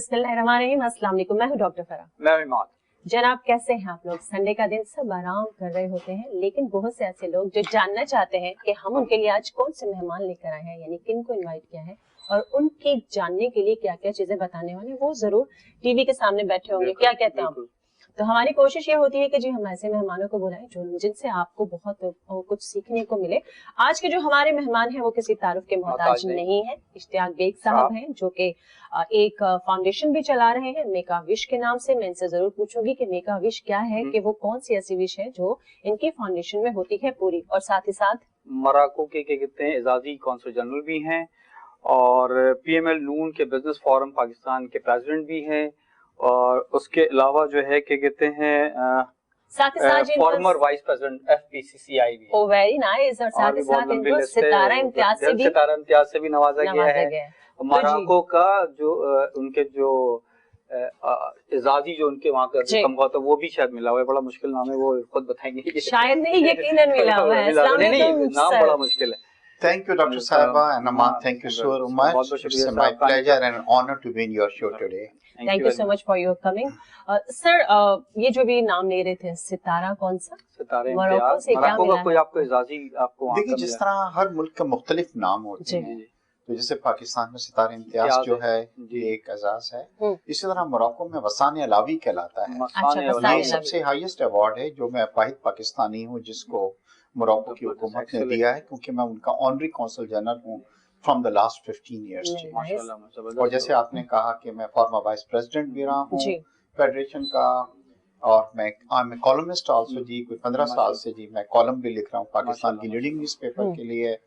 बिस्मिल्लाहिर्रहमानिर्रहीम। अस्सलाम वालेकुम। मैं हूँ डॉक्टर फरा। मैं इमाद। जनाब कैसे हैं आप लोग? संडे का दिन सब आराम कर रहे होते हैं, लेकिन बहुत से ऐसे लोग जो जानना चाहते हैं कि हम उनके लिए आज कौन से मेहमान लेकर आए हैं, यानी किन को इनवाइट किया है और उनकी जानने के लिए क्या क्या चीजें बताने वाले, वो जरूर टीवी के सामने बैठे होंगे। क्या कहते हैं आप? तो हमारी कोशिश ये होती है कि जी हम ऐसे मेहमानों को बुलाएं जो जिनसे आपको बहुत कुछ सीखने को मिले। आज के जो हमारे मेहमान हैं वो किसी तारुफ के मोहताज नहीं है। इश्तियाक बेग साहब हैं जो कि एक फाउंडेशन भी चला रहे हैं मेक अ विश के नाम से। मैं इनसे जरूर पूछूंगी कि मेक अ विश क्या है, कि वो कौन सी ऐसी विश है जो इनकी फाउंडेशन में होती है पूरी, और साथ ही साथ मोरक्को के क्या कहते हैं एजाजी कौंसल जनरल भी हैं और PML नून के बिजनेस फोरम पाकिस्तान के प्रेसिडेंट भी हैं, और उसके अलावा जो है क्या कहते हैं फॉर्मर वाइस प्रेसिडेंट FPCCI भी। ओ वेरी नाइस। और साथ ही साथ इनको सितारा इम्तियाज से भी नवाजा गया है। मोरक्को का जो उनके जो एजाजी जो उनके वहाँ का रकम हुआ था वो भी शायद मिला हुआ है। बड़ा मुश्किल नाम है, वो खुद बताएंगे। शायद नहीं, यकीनन मिला हुआ है। नहीं, नाम बड़ा मुश्किल है। Thank you, Dr. Saiba and Aman. Thank you so much. It's my pleasure and honor to be in your show today. Thank you so much for your coming. Sir, ये जो भी नाम ले रहे थे, सितारा कौन सा? मोरक्को से क्या मिला? कोई आपको एजाजी आपको देखिए, जिस तरह हर मुल्क के मुख्तलिफ नाम होते हैं, तो जैसे पाकिस्तान में सितारा इम्तियाज जो है ये एक एजाज है, इसी तरह मोरक्को में वसान अलावी कहलाता है। ये सबसे हाईएस्ट अवार्ड है जो मैं वाहिद पाकिस्तानी हूँ जिसको मोरक्को की हुकूमत ने दिया है, क्योंकि मैं उनका ऑनरी कौंसल जनरल हूँ फ्रॉम द लास्ट 15 ईयर्स। और जैसे आपने कहा कि मैं फॉर्मर वाइस प्रेसिडेंट भी रहा हूँ फेडरेशन का, और मैं कॉलमिस्ट आल्सो जी। कोई 15 साल से जी मैं कॉलम भी लिख रहा हूँ पाकिस्तान की लीडिंग न्यूज़पेपर के लिए।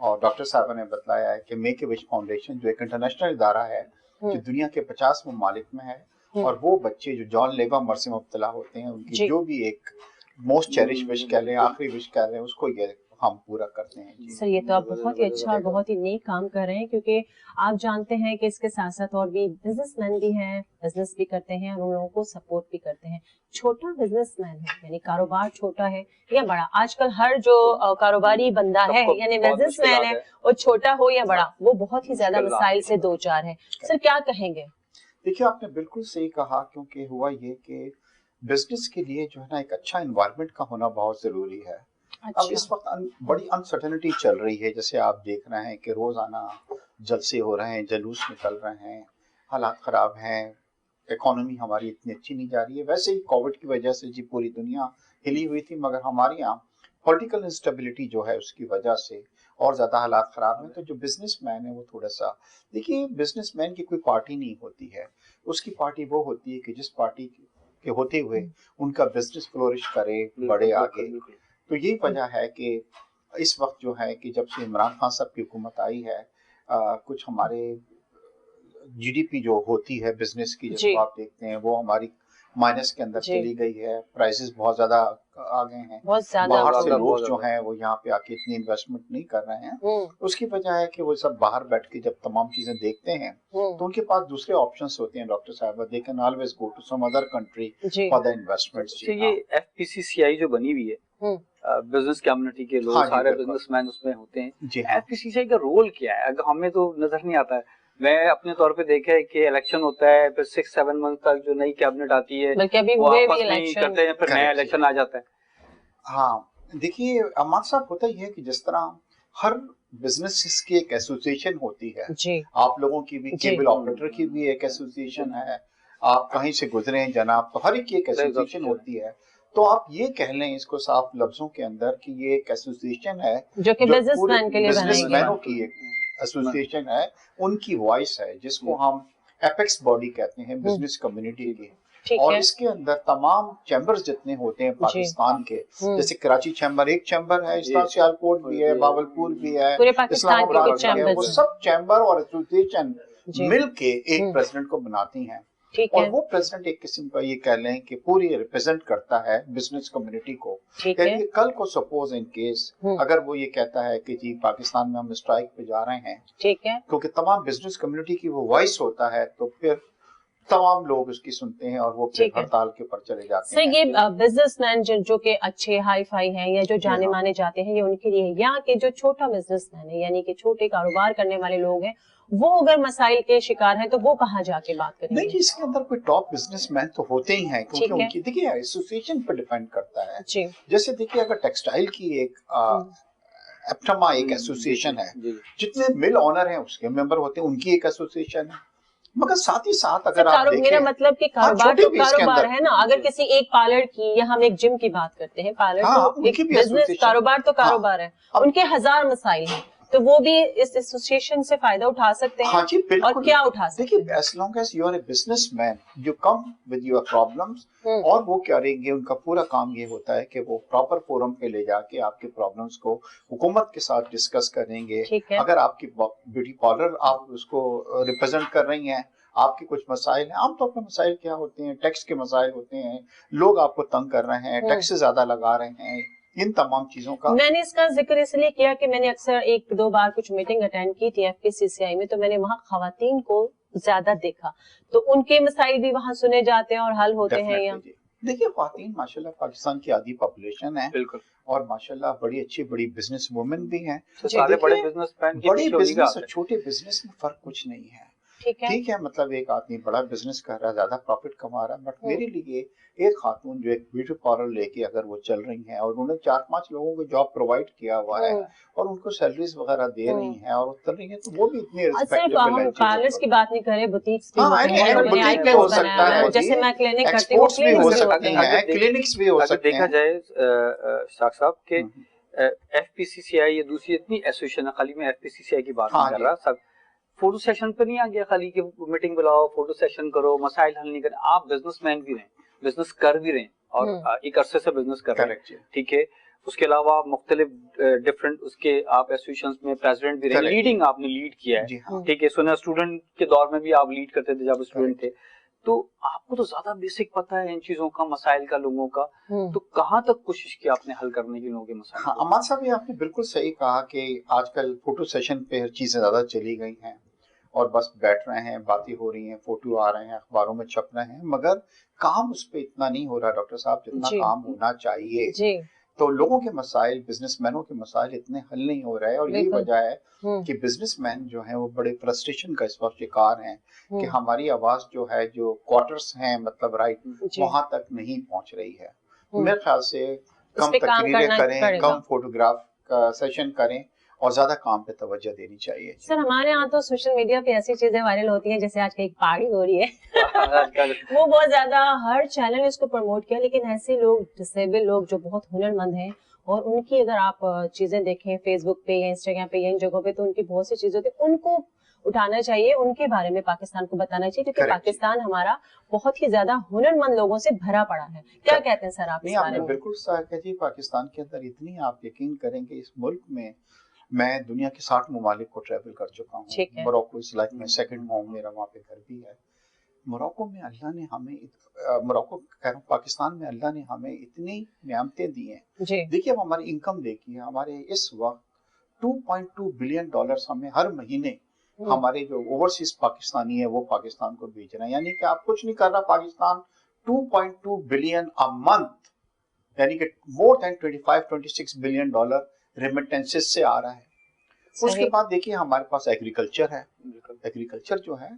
और डॉक्टर साहब ने बताया है कि मेक ए विश फाउंडेशन जो एक इंटरनेशनल इदारा है जो दुनिया के 50 ममालिक में है, और वो बच्चे जो जॉन लेवा मर से मुब्तला होते हैं उनकी जो भी एक मोस्ट चेरिश विश कह रहे हैं, आखिरी विश कह रहे हैं, उसको ये हम पूरा करते हैं। सर ये तो आप बहुत ही अच्छा और बहुत ही नेक काम कर रहे हैं, क्योंकि आप जानते हैं कि इसके साथ साथ और भी बिजनेसमैन भी हैं, बिजनेस भी करते हैं और उन लोगों को सपोर्ट भी करते हैं। छोटा बिजनेसमैन है यानी कारोबार छोटा है या बड़ा, आजकल हर जो कारोबारी बंदा है यानी बिजनेसमैन है, वो छोटा हो या बड़ा, वो बहुत ही ज्यादा मसाइल से दो चार है। सर क्या कहेंगे? देखिए, आपने बिल्कुल सही कहा, क्योंकि हुआ ये कि बिजनेस के लिए जो है ना एक अच्छा एनवायरनमेंट का होना बहुत जरूरी है। अब इस वक्त बड़ी अनसर्टेनिटी चल रही है, जैसे आप देख रहे हैं कि रोजाना जलसे हो रहे हैं, जुलूस निकल रहे हैं, हालात खराब हैं, इकोनॉमी हमारी इतनी अच्छी नहीं जा रही है। वैसे ही कोविड की वजह से जी पूरी दुनिया हिली हुई थी, मगर हमारे यहाँ पॉलिटिकल इंस्टेबिलिटी जो है उसकी वजह से और ज्यादा हालात खराब हैं। तो जो बिजनेसमैन है वो थोड़ा सा, देखिए बिजनेसमैन की कोई पार्टी नहीं होती है, उसकी पार्टी वो होती है कि जिस पार्टी के होते हुए उनका बिजनेस फ्लोरिश करे, बढ़े आगे। तो यही वजह है कि इस वक्त जो है कि जब से इमरान खान साहब की हुकूमत आई है, कुछ हमारे GDP जो होती है बिजनेस की, जिसको आप देखते हैं वो हमारी माइनस के अंदर चली गई है। प्राइसेस बहुत ज्यादा आ गए हैं, बाहर से लोग जो हैं वो यहाँ पे आके इतनी इन्वेस्टमेंट नहीं कर रहे हैं। उसकी वजह है कि वो सब बाहर बैठ के जब तमाम चीजें देखते हैं तो उनके पास दूसरे ऑप्शंस होते हैं। डॉक्टर साहब, they can always go to some other country for the investments. ये FPCCI जो बनी हुई है, बिजनेस कम्युनिटी के लोग सारे बिजनेसमैन उसमें होते हैं। FPCCI का रोल क्या है? अगर हमें तो नजर नहीं आता है। मैं अपने तौर पे देखा है कि इलेक्शन होता है, फिर 6-7 मंथ तक जो नई कैबिनेट आती है वो आपस में करते हैं, फिर नया इलेक्शन आ जाता है। हाँ, देखिए अमान साहब, होता ही है कि जिस तरह हर बिजनेस की एक एसोसिएशन होती है जी। आप लोगों की भी, केबल ऑपरेटर की भी एक एसोसिएशन है, आप कहीं से गुजरे हैं जनाब, तो हर एक की एक एसोसिएशन होती है। तो आप ये कह लें इसको साफ लफ्जों के अंदर कि ये एक एसोसिएशन है जो कि बिजनेसमैन के लिए बिजनेसमैनों की एक एसोसिएशन है, उनकी वॉइस है, जिसको हम एपेक्स बॉडी कहते हैं बिजनेस कम्युनिटी की। और इसके अंदर तमाम चैम्बर्स जितने होते हैं पाकिस्तान के, जैसे कराची चैम्बर एक चैम्बर है, इस तरह सियालकोट भी है, बावलपुर भी है, इस्लामाबाद भी है, वो सब चैम्बर और एसोसिएशन मिलके एक प्रेसिडेंट को बनाती हैं। और वो प्रेसिडेंट एक किस्म का ये कह लें कि पूरी रिप्रेजेंट करता है बिजनेस कम्युनिटी को। यानी कल को सपोज इन केस अगर वो ये कहता है कि जी पाकिस्तान में हम स्ट्राइक पे जा रहे हैं, ठीक है, क्योंकि तमाम बिजनेस कम्युनिटी की वो वॉइस होता है, तो फिर तमाम लोग उसकी सुनते हैं और वो फिर हड़ताल के ऊपर चले जाते हैं। ये बिजनेसमैन जो कि अच्छे हाई फाई हैं या जो जाने माने जाते हैं, ये उनके लिए। यहाँ के जो छोटा बिजनेसमैन है यानी कि छोटे कारोबार करने वाले लोग हैं, वो अगर मसाइल के शिकार है तो वो कहाँ जाके बात करेंगे? नहीं, इसके अंदर कोई टॉप बिजनेसमैन तो होते ही हैं, क्योंकि उनकी देखिए एसोसिएशन पर डिपेंड करता है जी। जैसे देखिए अगर टेक्सटाइल की एक एप्टमा एक एसोसिएशन है, जितने मिल ऑनर हैं उसके मेंबर होते हैं, उनकी एक एसोसिएशन है, मगर साथ ही साथ अगर आप देखें, मेरा मतलब कि कारोबार तो कारोबार है ना। अगर किसी एक पार्लर की, या हम एक जिम की बात करते हैं, पार्लर तो एक बिजनेस, कारोबार तो कारोबार है, उनके हजार मसाइल हैं, तो वो भी इस एसोसिएशन से फायदा उठा सकते हैं। हाँ जी, बिल्कुल। और क्या उठा सकते हैं? देखिए, as long as you are a businessman, you come with your problems, और वो क्या करेंगे, उनका पूरा काम ये होता है कि वो प्रॉपर फोरम पे ले जाके आपके प्रॉब्लम्स को हुकूमत के साथ डिस्कस करेंगे। अगर आपकी ब्यूटी पार्लर आप उसको रिप्रेजेंट कर रही हैं, आपके कुछ मसाइल हैं, आमतौर पर मसाइल क्या होते हैं, टैक्स के मसाइल होते हैं, लोग आपको तंग कर रहे हैं, टैक्स ज्यादा लगा रहे हैं, इन तमाम चीजों का। मैंने इसका जिक्र इसलिए किया कि मैंने अक्सर एक दो बार कुछ मीटिंग अटेंड की थी FPCCI में, तो मैंने वहाँ खवातीन को ज्यादा देखा, तो उनके मसाइल भी वहाँ सुने जाते हैं और हल होते हैं। या देखिए, खवातीन माशाल्लाह पाकिस्तान की आधी पॉपुलेशन है, बिल्कुल, और माशाल्लाह बड़ी बिजनेस वुमेन भी हैं। सारे बड़े बिजनेस और छोटे बिजनेस में फर्क कुछ नहीं है। ठीक है, मतलब एक आदमी बड़ा बिजनेस कर रहा है, ज्यादा प्रॉफिट कमा रहा है, बट मेरे लिए एक खातून जो एक ब्यूटी पार्लर लेके अगर वो चल रही हैं और उन्होंने 4-5 लोगों को जॉब प्रोवाइड किया हुआ है और उनको सैलरीज वगैरह दे रही हैं और चल रही हैं, तो वो भी इतनी रिस्पेक्टेबल है। पार्लर्स की बात नहीं करें, बुटीक्स भी होते हैं, बुटीक हो सकता है, जैसे मैं क्लिनिक करती हूँ, भी हो सकती हैं, क्लिनिक्स भी हो सकते हैं। देखा जाए शाख साहब के FPCCI या दूसरी इतनी एसोसिएशन है, खाली मैं FPCCI की बात नहीं कर रहा, सब फोटो सेशन पे नहीं आ गया खाली कि मीटिंग बुलाओ, फोटो सेशन करो, मसाइल हल नहीं करें। आप बिजनेसमैन भी रहे, बिजनेस कर भी रहे और एक अरसे से बिजनेस कर रहे हैं, ठीक है। उसके अलावा मुख्तलिफ डिफरेंट उसके आप एसोसिएशंस में प्रेसिडेंट भी रहे, लीडिंग आपने लीड किया है, ठीक है। सुना स्टूडेंट के दौर में भी आप लीड करते थे जब स्टूडेंट थे, तो आपको तो ज्यादा बेसिक पता है इन चीजों का, मसाइल का, लोगों का। तो कहाँ तक कोशिश की आपने हल करने के लोगों के मसाइल? हाँ, अमान साहब, ये आपने बिल्कुल सही कहा कि आजकल फोटो सेशन पे हर चीजें ज्यादा चली गई हैं और बस बैठ रहे हैं, बातें हो रही हैं, फोटो आ रहे हैं, अखबारों में छप रहे हैं, मगर काम उस पे इतना नहीं हो रहा डॉक्टर साहब जितना काम होना चाहिए जी। तो लोगों के मसाइल, बिजनेसमैनों के मसाइल इतने हल नहीं हो रहे हैं, और यही वजह है कि बिजनेसमैन जो है वो बड़े फ्रस्ट्रेशन का इस वक्त शिकार हैं कि हमारी आवाज जो है, जो क्वार्टर्स हैं, मतलब राइट, वहां तक नहीं पहुंच रही है। मेरे ख्याल से कम तकरीरें करें, कम फोटोग्राफ का सेशन करें और ज्यादा काम पे तवज्जो देनी चाहिए। सर, हमारे यहाँ तो सोशल मीडिया पे ऐसी चीजें वायरल होती हैं, जैसे आज एक पार्टी हो रही है वो बहुत ज्यादा हर चैनल इसको प्रमोट किया, लेकिन ऐसे लोग, डिसेबल लोग जो बहुत हुनरमंद हैं, और उनकी अगर आप चीजें देखें फेसबुक पे या इंस्टाग्राम पे या इन जगहों पे, तो उनकी बहुत सी चीजें होती है, उनको उठाना चाहिए, उनके बारे में पाकिस्तान को बताना चाहिए, क्योंकि पाकिस्तान हमारा बहुत ही ज्यादा हुनरमंद लोगों से भरा पड़ा है। क्या कहते हैं सर आप इस बारे में? बिल्कुल सही जी। पाकिस्तान के अंदर इतनी, आप यकीन करेंगे, इस मुल्क में मैं दुनिया के 60 ममालिक को ट्रैवल कर चुका हूँ। Morocco is like my second home, मेरा वहाँ पे घर भी है। मोरक्को में अल्लाह ने हमें, मोरक्को कह रहा हूँ, पाकिस्तान में अल्लाह ने हमें इतनी नियामतें दी हैं। देखिए, अब हमारी इनकम देखिए, हमारे इस वक्त $2.2 बिलियन हमें हर महीने हमारे जो ओवरसीज पाकिस्तानी है वो पाकिस्तान को भेज रहे हैं। यानी कि आप कुछ नहीं कर रहा, पाकिस्तान 2.2 बिलियन अ मंथ, यानी कि मोर देन $25-26 बिलियन रेमिटेंसेस से आ रहा है। उसके बाद देखिए हमारे पास एग्रीकल्चर है। एग्रीकल्चर जो है,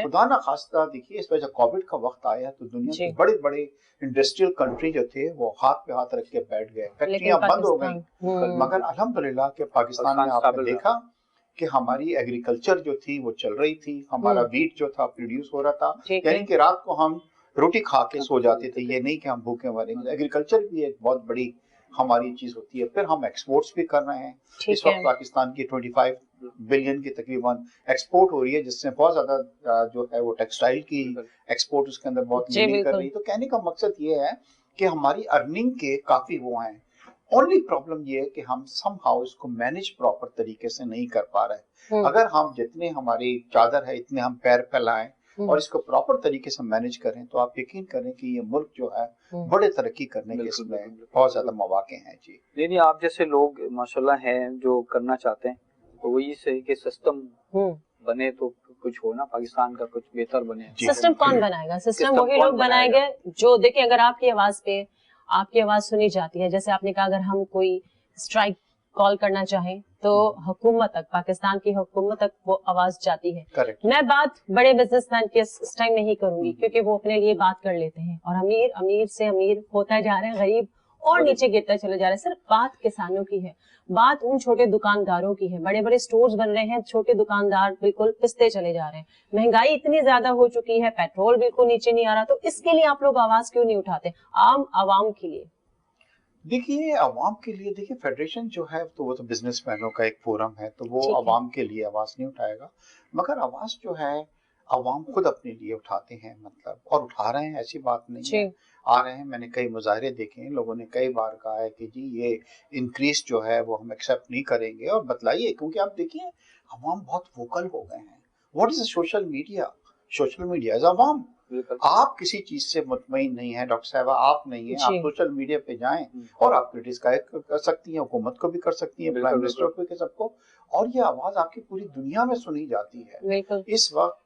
खुदा ना खास्ता, देखिए इस वजह कोविड का वक्त आया तो दुनिया के बड़े बड़े इंडस्ट्रियल कंट्री जो थे वो हाथ पे हाथ रख के बैठ गए, फैक्ट्रियां बंद हो गई, मगर अल्हम्दुलिल्लाह के पाकिस्तान में आपने देखा कि हमारी एग्रीकल्चर जो थी वो चल रही थी, हमारा वीट जो था प्रोड्यूस हो रहा था, यानी कि रात को हम रोटी खा के सो जाते थे, ये नहीं कि हम भूखे मरेंगे। एग्रीकल्चर भी एक बहुत बड़ी हमारी चीज होती है। फिर हम एक्सपोर्ट्स भी कर रहे हैं। इस वक्त पाकिस्तान की 25 बिलियन की तकरीबन एक्सपोर्ट हो रही है, जिससे बहुत ज्यादा जो है वो टेक्सटाइल की एक्सपोर्ट उसके अंदर बहुत मीनिंग कर रही है। तो कहने का मकसद ये है कि हमारी अर्निंग के काफी वो हैं। ओनली प्रॉब्लम ये है कि हम समहाउ इसको मैनेज प्रॉपर तरीके से नहीं कर पा रहे। अगर हम जितने हमारी चादर है इतने हम पैर फैलाएं और इसको प्रॉपर तरीके से मैनेज करें, तो आप यकीन करें कि ये मुल्क जो है बड़े तरक्की करने के इसमें बहुत ज्यादा मौके हैं जी। नहीं, आप जैसे लोग माशाल्लाह हैं जो करना चाहते हैं, तो वही सही कि सिस्टम बने तो कुछ हो ना, पाकिस्तान का कुछ बेहतर बने। सिस्टम कौन बनाएगा? सिस्टम वही लोग बनाएंगे जो, देखिए अगर आपकी आवाज पे आपकी आवाज सुनी जाती है, जैसे आपने कहा अगर हम कोई स्ट्राइक कॉल करना चाहें तो हुकूमत तक, पाकिस्तान की हुकूमत तक वो आवाज जाती है। Correct. मैं बात बड़े बिजनेसमैन की इस टाइम नहीं करूंगी क्योंकि वो अपने लिए बात कर लेते हैं और अमीर अमीर से अमीर होता जा रहा है, गरीब और नीचे गिरता चला जा रहा है। सिर्फ बात किसानों की है, बात उन छोटे दुकानदारों की है। बड़े बड़े स्टोर्स बन रहे हैं, छोटे दुकानदार बिल्कुल पिसते चले जा रहे हैं। महंगाई इतनी ज्यादा हो चुकी है, पेट्रोल बिल्कुल नीचे नहीं आ रहा, तो इसके लिए आप लोग आवाज क्यों नहीं उठाते आम आवाम के लिए? देखिए अवाम के लिए, देखिए फेडरेशन जो है तो वो तो बिजनेसमैनों का एक फोरम है, तो वो अवाम के लिए आवाज नहीं उठाएगा, मगर आवाज जो है अवाम खुद अपने लिए उठाते हैं, मतलब और उठा रहे हैं, ऐसी बात नहीं है, आ रहे हैं। मैंने कई मुजाहरे देखे हैं, लोगों ने कई बार कहा है कि जी ये इंक्रीज जो है वो हम एक्सेप्ट नहीं करेंगे और बतलाइए, क्योंकि आप देखिए अवाम बहुत वोकल हो गए हैं। What is social media? Social media is अवाम। आप किसी चीज से मुतमईन नहीं है डॉक्टर साहब, आप नहीं है, आप सोशल मीडिया पे जाएं और आप क्रिटिसाइज कर सकती हैं, हुकूमत को भी कर सकती हैं, प्राइम मिनिस्टर को भी, सबको, और ये आवाज आपकी पूरी दुनिया में सुनी जाती है। इस वक्त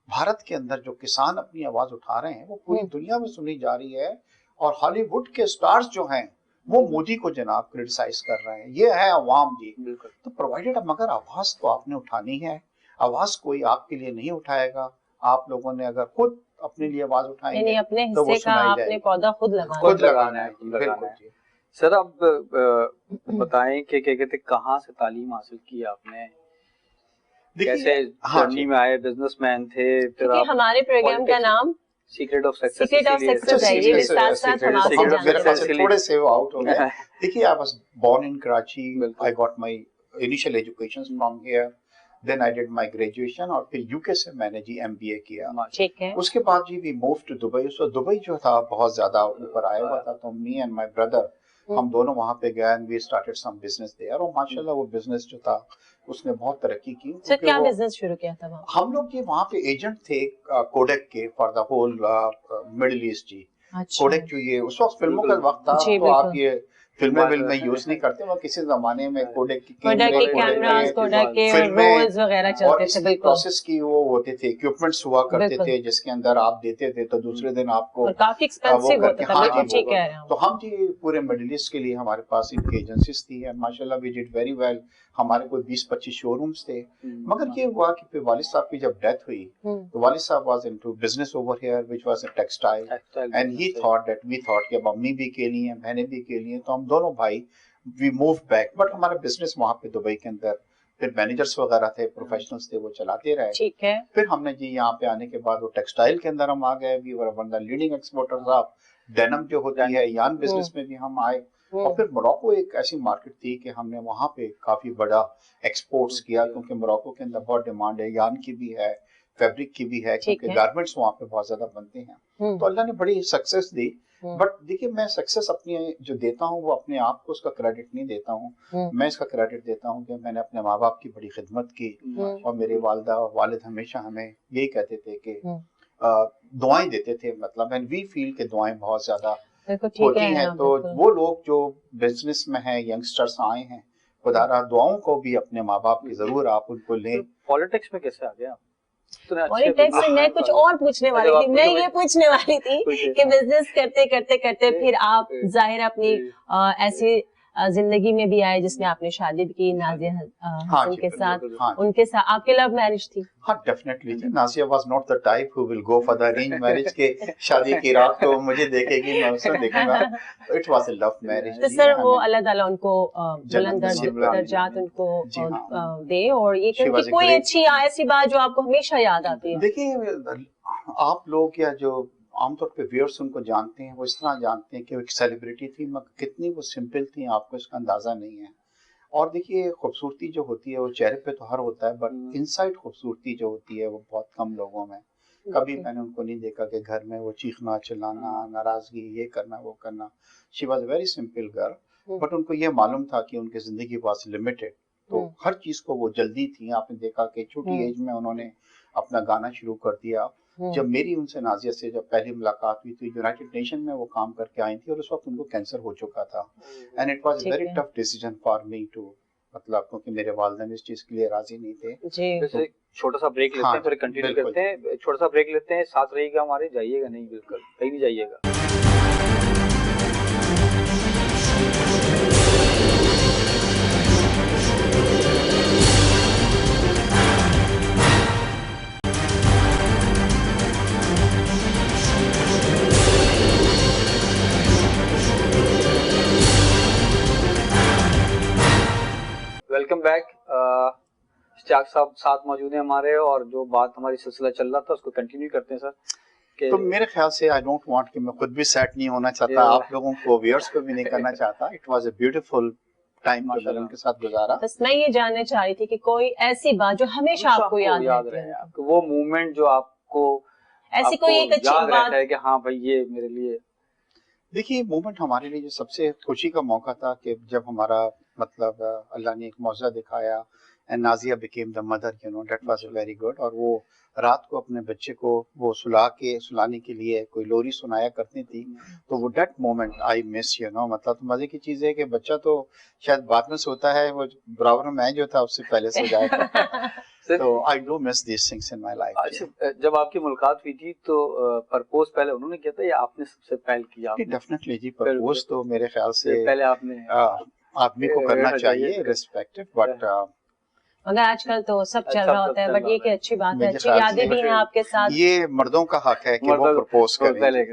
भारत के अंदर जो किसान अपनी आवाज उठा रहे हैं वो पूरी दुनिया में सुनी जा रही है, और हॉलीवुड के स्टार्स जो हैं वो मोदी को जनाब क्रिटिसाइज कर रहे हैं। ये है अवाम जी। तो प्रोवाइडेड, मगर आवाज तो आपने उठानी है, आवाज कोई आपके लिए नहीं उठाएगा। आप लोगों ने अगर खुद अपने लिए आवाज उठाएंगे अपने तो हिस्से का आपने पौधा खुद लगाना है। बिल्कुल जी। सर आप बताएं कि क्या कहते कहाँ से तालीम हासिल की आपने, कैसे जर्नी में आए, बिजनेसमैन थे, फिर आप हमारे प्रोग्राम का नाम सीक्रेट ऑफ सक्सेस है, ये विस्तार से मेरे पास थोड़े से आउट हो गए। देखिए I was born in Karachi, I got my initial education from here, then I did my graduation और फिर यूके से मैंने जी एमबीए किया। ठीक है। उसके बाद जी we move to Dubai. So Dubai जो था बहुत ज्यादा ऊपर आया हुआ था, तो मी एंड माय ब्रदर हम दोनों वहां पे गए and we started some business there, और माशाल्लाह वो बिजनेस जो था उसने बहुत तरक्की की। सर क्या बिजनेस शुरू किया था वहाँ? हम लोग ये वहाँ पे एजेंट थे कोडेक के for the whole Middle East ji. Kodak जो ये उस वक्त फिल्मों का वक्त था, तो आप ये फिल्में यूज नहीं करते, वो किसी जमाने में कोडेक की कैमरास, कोडेक के रोल्स वगैरह चलते थे, बिल्कुल प्रोसेस की वो होते थे, इक्विपमेंट्स हुआ करते थे जिसके अंदर आप देते थे तो दूसरे दिन आपको काफी एक्सपेंसिव होता था। बिल्कुल ठीक कह रहे हैं। तो हम जी पूरे मिडिल ईस्ट के लिए हमारे पास इनकी एजेंसीज थी एंड माशाल्लाह वी डिड वेरी वेल। हमारे कोई 20-25 शोरूम्स थे, मगर ये हुआ कि फिर वालिद साहब की जब डेथ हुई तो वालिद साहब was into business over here which was a textile and he thought that we thought कि अब अम्मी भी के लिए बहनें भी के लिए, तो हम दोनों भाई वी मूव बैक। बट हमारा बिजनेस वहाँ पे दुबई के अंदर फिर मैनेजर्स वगैरह थे, प्रोफेशनल्स थे, वो चलाते रहे। ठीक है। फिर हमने जी यहाँ पे आने के बाद वो टेक्सटाइल के अंदर हम आ गए, we were one the leading exporters of denim जो होती है, यान बिजनेस में भी हम आए। और फिर मोरक्को एक ऐसी मार्केट थी कि हमने वहाँ पे काफी बड़ा एक्सपोर्ट्स किया, क्योंकि मोरक्को के अंदर बहुत डिमांड है, यान की भी है, फैब्रिक की भी है, क्योंकि गारमेंट्स वहाँ पे बहुत ज्यादा बनते हैं। तो अल्लाह ने बड़ी सक्सेस दी। बट देखिए मैं सक्सेस अपनी जो देता हूँ वो अपने आप को उसका क्रेडिट नहीं देता हूँ, मैं इसका क्रेडिट देता हूँ कि मैंने अपने माँ बाप की बड़ी खिदमत की, और मेरे वालिदा और वालिद हमेशा हमें यही कहते थे कि दुआएं देते थे, मतलब एंड वी फील के दुआएं बहुत ज्यादा होती हैं। तो वो लोग जो बिजनेस में हैं, यंगस्टर्स आए हैं, खुदा रहा दुआओं को भी अपने माँ बाप की जरूर आप उनको लें। पॉलिटिक्स में कैसे आ गए आप? पॉलिटिक्स से मैं कुछ और पूछने वाली थी, मैं ये पूछने वाली थी कि बिजनेस करते करते करते फिर आप जाहिर अपनी ऐसी जिंदगी में भी आए जिसमें आपने शादी भी की नाजिया हसन के साथ। उनके साथ आपकी लव मैरिज थी? हाँ definitely. Nazia was not the type who will go for the arrange marriage के शादी की रात को मुझे देखेगी मैं उसे देखूंगा। It was a love marriage. तो सर वो अल्लाह ताला उनको बुलंद दर्जात उनको दे, और ये कि कोई अच्छी ऐसी बात जो आपको हमेशा याद आती है। देखिए आप लोग या जो आमतौर पे व्यूअर्स उनको जानते हैं, वो इस तरह जानते हैं कि वो एक सेलिब्रिटी थी, मगर कितनी वो सिंपल थी आपको इसका अंदाजा नहीं है। और देखिए खूबसूरती जो होती है वो चेहरे पे तो हर होता है, बट इनसाइड खूबसूरती जो होती है वो बहुत कम लोगों में। कभी मैंने उनको नहीं देखा कि घर में वो चीखना चिल्लाना, नाराजगी, ये करना वो करना। She was a very simple girl, but उनको ये मालूम था कि उनकी जिंदगी वाज लिमिटेड, तो हर चीज को वो जल्दी थी। आपने देखा कि छोटी एज में उन्होंने अपना गाना शुरू कर दिया। जब मेरी उनसे नाजिया से जब पहली मुलाकात हुई थी, यूनाइटेड नेशन में वो काम करके आई थी और उस वक्त उनको कैंसर हो चुका था, and it was a very tough decision for me too, मतलब क्योंकि मेरे वालिदैन इस चीज के लिए राजी नहीं थे। वैसे छोटा सा ब्रेक लेते हैं, फिर कंटिन्यू करते हैं। छोटा सा ब्रेक लेते हैं, साथ रहिएगा हमारे, जाइएगा नहीं, बिल्कुल कहीं नहीं जाइएगा। Welcome back. इश्तियाक साहब साथ मौजूद हैं हमारे, और जो बात हमारी सिलसिला चल रहा था उसको कंटिन्यू करते हैं सर। तो मेरे ख्याल से आई डोंट वांट कि मैं खुद भी सेट नहीं होना चाहता, आप लोगों को व्यूअर्स को भी नहीं करना चाहता। It was a beautiful time जो उनके साथ गुजारा। बस मैं ये जानना चाह रही थी कि कोई ऐसी बात जो हमेशा आपको याद रहे, आपको वो मोमेंट जो आपको ऐसी कोई एक अच्छी बात है कि हाँ भाई ये मेरे लिए। देखिए, मोमेंट हमारे लिए जो सबसे खुशी का मौका था कि जब हमारा मतलब अल्लाह ने एक मौजज़ा दिखाया and Nazia became the mother, you know, that was very good. और वो रात को अपने बच्चे को वो सुलाने के लिए कोई लोरी सुनाया करती थी, तो वो that moment I miss, you know. मतलब तो मजे की चीज है कि बच्चा तो शायद बाद में सोता है, वो बराबर में मैं जो था उससे पहले सो जाएगा। तो I do miss this things in my life. अच्छा, जब आपकी मुलाकात हुई थी तो प्रपोज पहले उन्होंने किया था या आपने सबसे पहले किया? डेफिनेटली जी, प्रपोज तो मेरे ख्याल से पहले आपने आदमी को करना चाहिए, रिस्पेक्टिव, बट मगर आजकल तो सब चल रहा होता है। बट ये कि अच्छी बात है, अच्छी यादें भी हैं आपके साथ। ये मर्दों का हक है कि वो प्रपोज करें।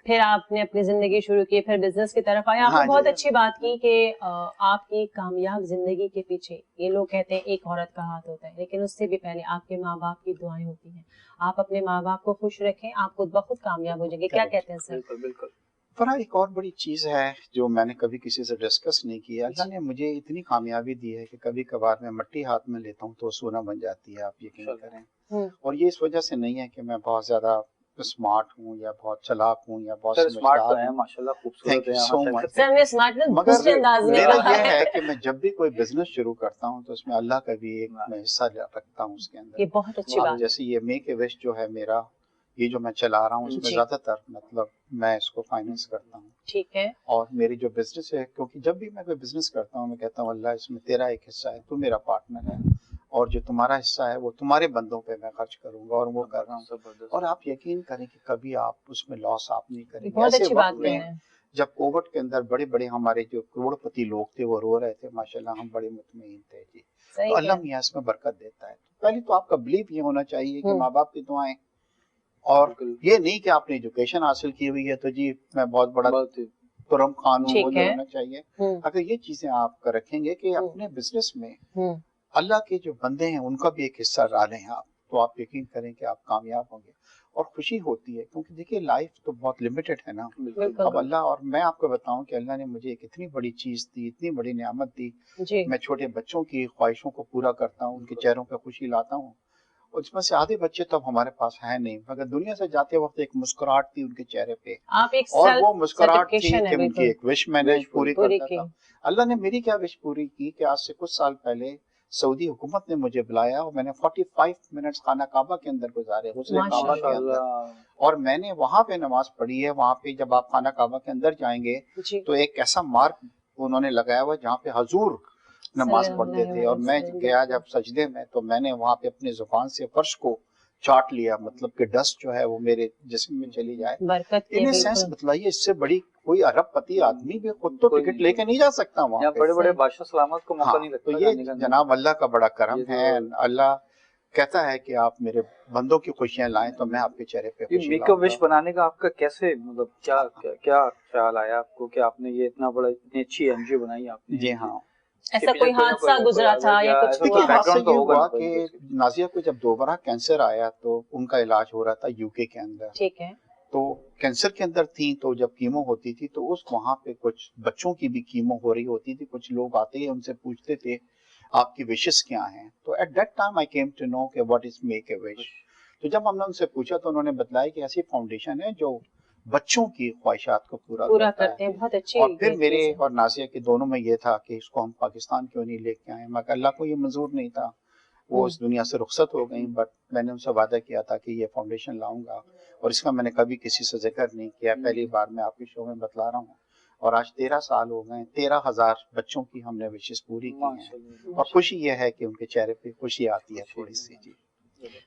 फिर आपने अपनी जिंदगी शुरू की, फिर बिजनेस की तरफ आए। आपने बहुत अच्छी बात की कि आपकी कामयाब जिंदगी के पीछे, ये लोग कहते हैं एक औरत का हाथ होता है, लेकिन उससे भी पहले आपके माँ बाप की दुआएं होती हैं। आप अपने माँ बाप को खुश रखें, आप खुद ब खुद कामयाब हो जाएंगे। क्या कहते हैं सर? बिल्कुल। पर एक और बड़ी चीज है जो मैंने कभी किसी से डिस्कस नहीं किया। अल्लाह ने मुझे इतनी कामयाबी दी है कि कभी कभार मैं मट्टी हाथ में लेता हूँ तो सोना बन जाती है, आप यकीन करें। और ये इस वजह से नहीं है कि मैं बहुत ज्यादा स्मार्ट हूँ या बहुत चालाक हूँ या बहुत स्मार्ट तो है, माशाल्लाह, खूबसूरत है। सो मच सर, मैं स्मार्ट ना दूसरे अंदाज में मेरा ये है कि मैं जब भी कोई बिजनेस शुरू करता हूँ तो उसमें अल्लाह का भी एक मैं हिस्सा रखता हूँ उसके अंदर। ये बहुत अच्छी बात है। जैसे ये मेक ए विश जो है मेरा, ये जो मैं चला रहा हूँ उसमें ज्यादातर मतलब मैं इसको फाइनेंस करता हूँ। ठीक है। और मेरी जो बिजनेस है, क्योंकि जब भी मैं कोई बिजनेस करता हूँ मैं कहता हूँ अल्लाह इसमें तेरा एक हिस्सा है, तू मेरा पार्टनर है, और जो तुम्हारा हिस्सा है वो तुम्हारे बंदों पे मैं खर्च करूंगा, और वो कर रहा हूँ। और आप यकीन करें कि कभी आप उसमें लॉस आप नहीं करेंगे। बहुत अच्छी बात है। जब कोविड के अंदर बड़े बड़े हमारे जो करोड़पति लोग थे वो रो रहे थे, माशाल्लाह हम बड़े मुतमईन थे जी। तो अल्लाह मियां इसमें बरकत देता है। तो पहले तो आपका बिलीफ ये होना चाहिए कि माँ बाप की दुआएं, और ये नहीं कि आपने एजुकेशन हासिल की हुई है तो जी मैं बहुत बड़ा तुरम खान हूँ, वो होना चाहिए। अगर ये चीजें आप रखेंगे कि अपने बिजनेस में अल्लाह के जो बंदे हैं उनका भी एक हिस्सा डालें आप, तो आप यकीन करें कि आप कामयाब होंगे और खुशी होती है। क्योंकि देखिए लाइफ तो बहुत लिमिटेड है ना। अब अल्लाह, और मैं आपको बताऊं कि अल्लाह ने मुझे एक इतनी बड़ी चीज दी, इतनी बड़ी नेमत दी। मैं छोटे बच्चों की ख्वाहिशों को पूरा करता हूँ, उनके चेहरों पर खुशी लाता हूँ। और इसमें से आधे बच्चे तो अब हमारे पास है नहीं, मगर दुनिया से जाते वक्त एक मुस्कुराहट थी उनके चेहरे पे, और वो मुस्कुराहट थी कि उनकी एक विश मैंने पूरी करता था। अल्लाह ने मेरी क्या विश पूरी की कि आज से कुछ साल पहले सऊदी हुकूमत ने मुझे बुलाया और मैंने 45 मिनट्स खाना काबा के अंदर गुजारे, हुस्न काबा के अंदर, और मैंने वहां पे नमाज पढ़ी है। वहां पे जब आप खाना काबा के अंदर जाएंगे तो एक ऐसा मार्क उन्होंने लगाया हुआ जहाँ पे हजूर नमाज पढ़ते थे, और मैं गया जब सजदे में तो मैंने वहां पे अपनी जुबान से फर्श को चाट लिया, मतलब कि डस्ट जो है वो मेरे जिस्म में चली जाए। इन सेंस बतलाइए, इससे बड़ी कोई अरबपति आदमी भी खुद तो टिकट लेके नहीं जा सकता वहाँ पे। बड़े-बड़े बादशाह सलामत को मौका नहीं लगता। तो ये जनाब अल्लाह का बड़ा करम है। अल्लाह कहता है कि आप मेरे बंदों की खुशियां लाएं तो मैं आपके चेहरे पे खुशी मेक अ विश बनाने का आपका कैसे, मतलब क्या ख्याल आया आपको कि आपने ये इतना बड़ा, इतनी अच्छी एनजीओ बनाई आपने? जी हाँ, ऐसा कोई हादसा गुजरा था या कुछ हुआ? हादसा ये हुआ कि नाजिया को जब दोबारा कैंसर आया तो उनका इलाज हो रहा था यूके के अंदर। ठीक है। तो कैंसर के अंदर थी, तो जब कीमो होती थी तो उस वहां पे कुछ बच्चों की भी कीमो हो रही होती थी। कुछ लोग आते हैं उनसे पूछते थे आपकी विशेस क्या हैं। तो at that time I came to know कि what is make a wish. तो जब हमने उनसे पूछा तो उन्होंने बताया कि ऐसी फाउंडेशन है जो बच्चों की ख्वाहिशात को पूरा करते हैं। बहुत अच्छी। और फिर मेरे और नाजिया के दोनों में ये था कि इसको हम पाकिस्तान क्यों नहीं लेके आए, मगर अल्लाह को ये मंजूर नहीं था, वो इस दुनिया से रुखसत हो गई। बट मैंने उनसे वादा किया था कि ये फाउंडेशन लाऊंगा, और इसका मैंने कभी किसी से जिक्र नहीं किया। पहली बार मैं आपके शो में बतला रहा हूँ। और आज 13 साल हो गए, 13,000 बच्चों की हमने विशेष पूरी की हैं, और खुशी ये है कि उनके चेहरे पे खुशी आती है थोड़ी सी। जी,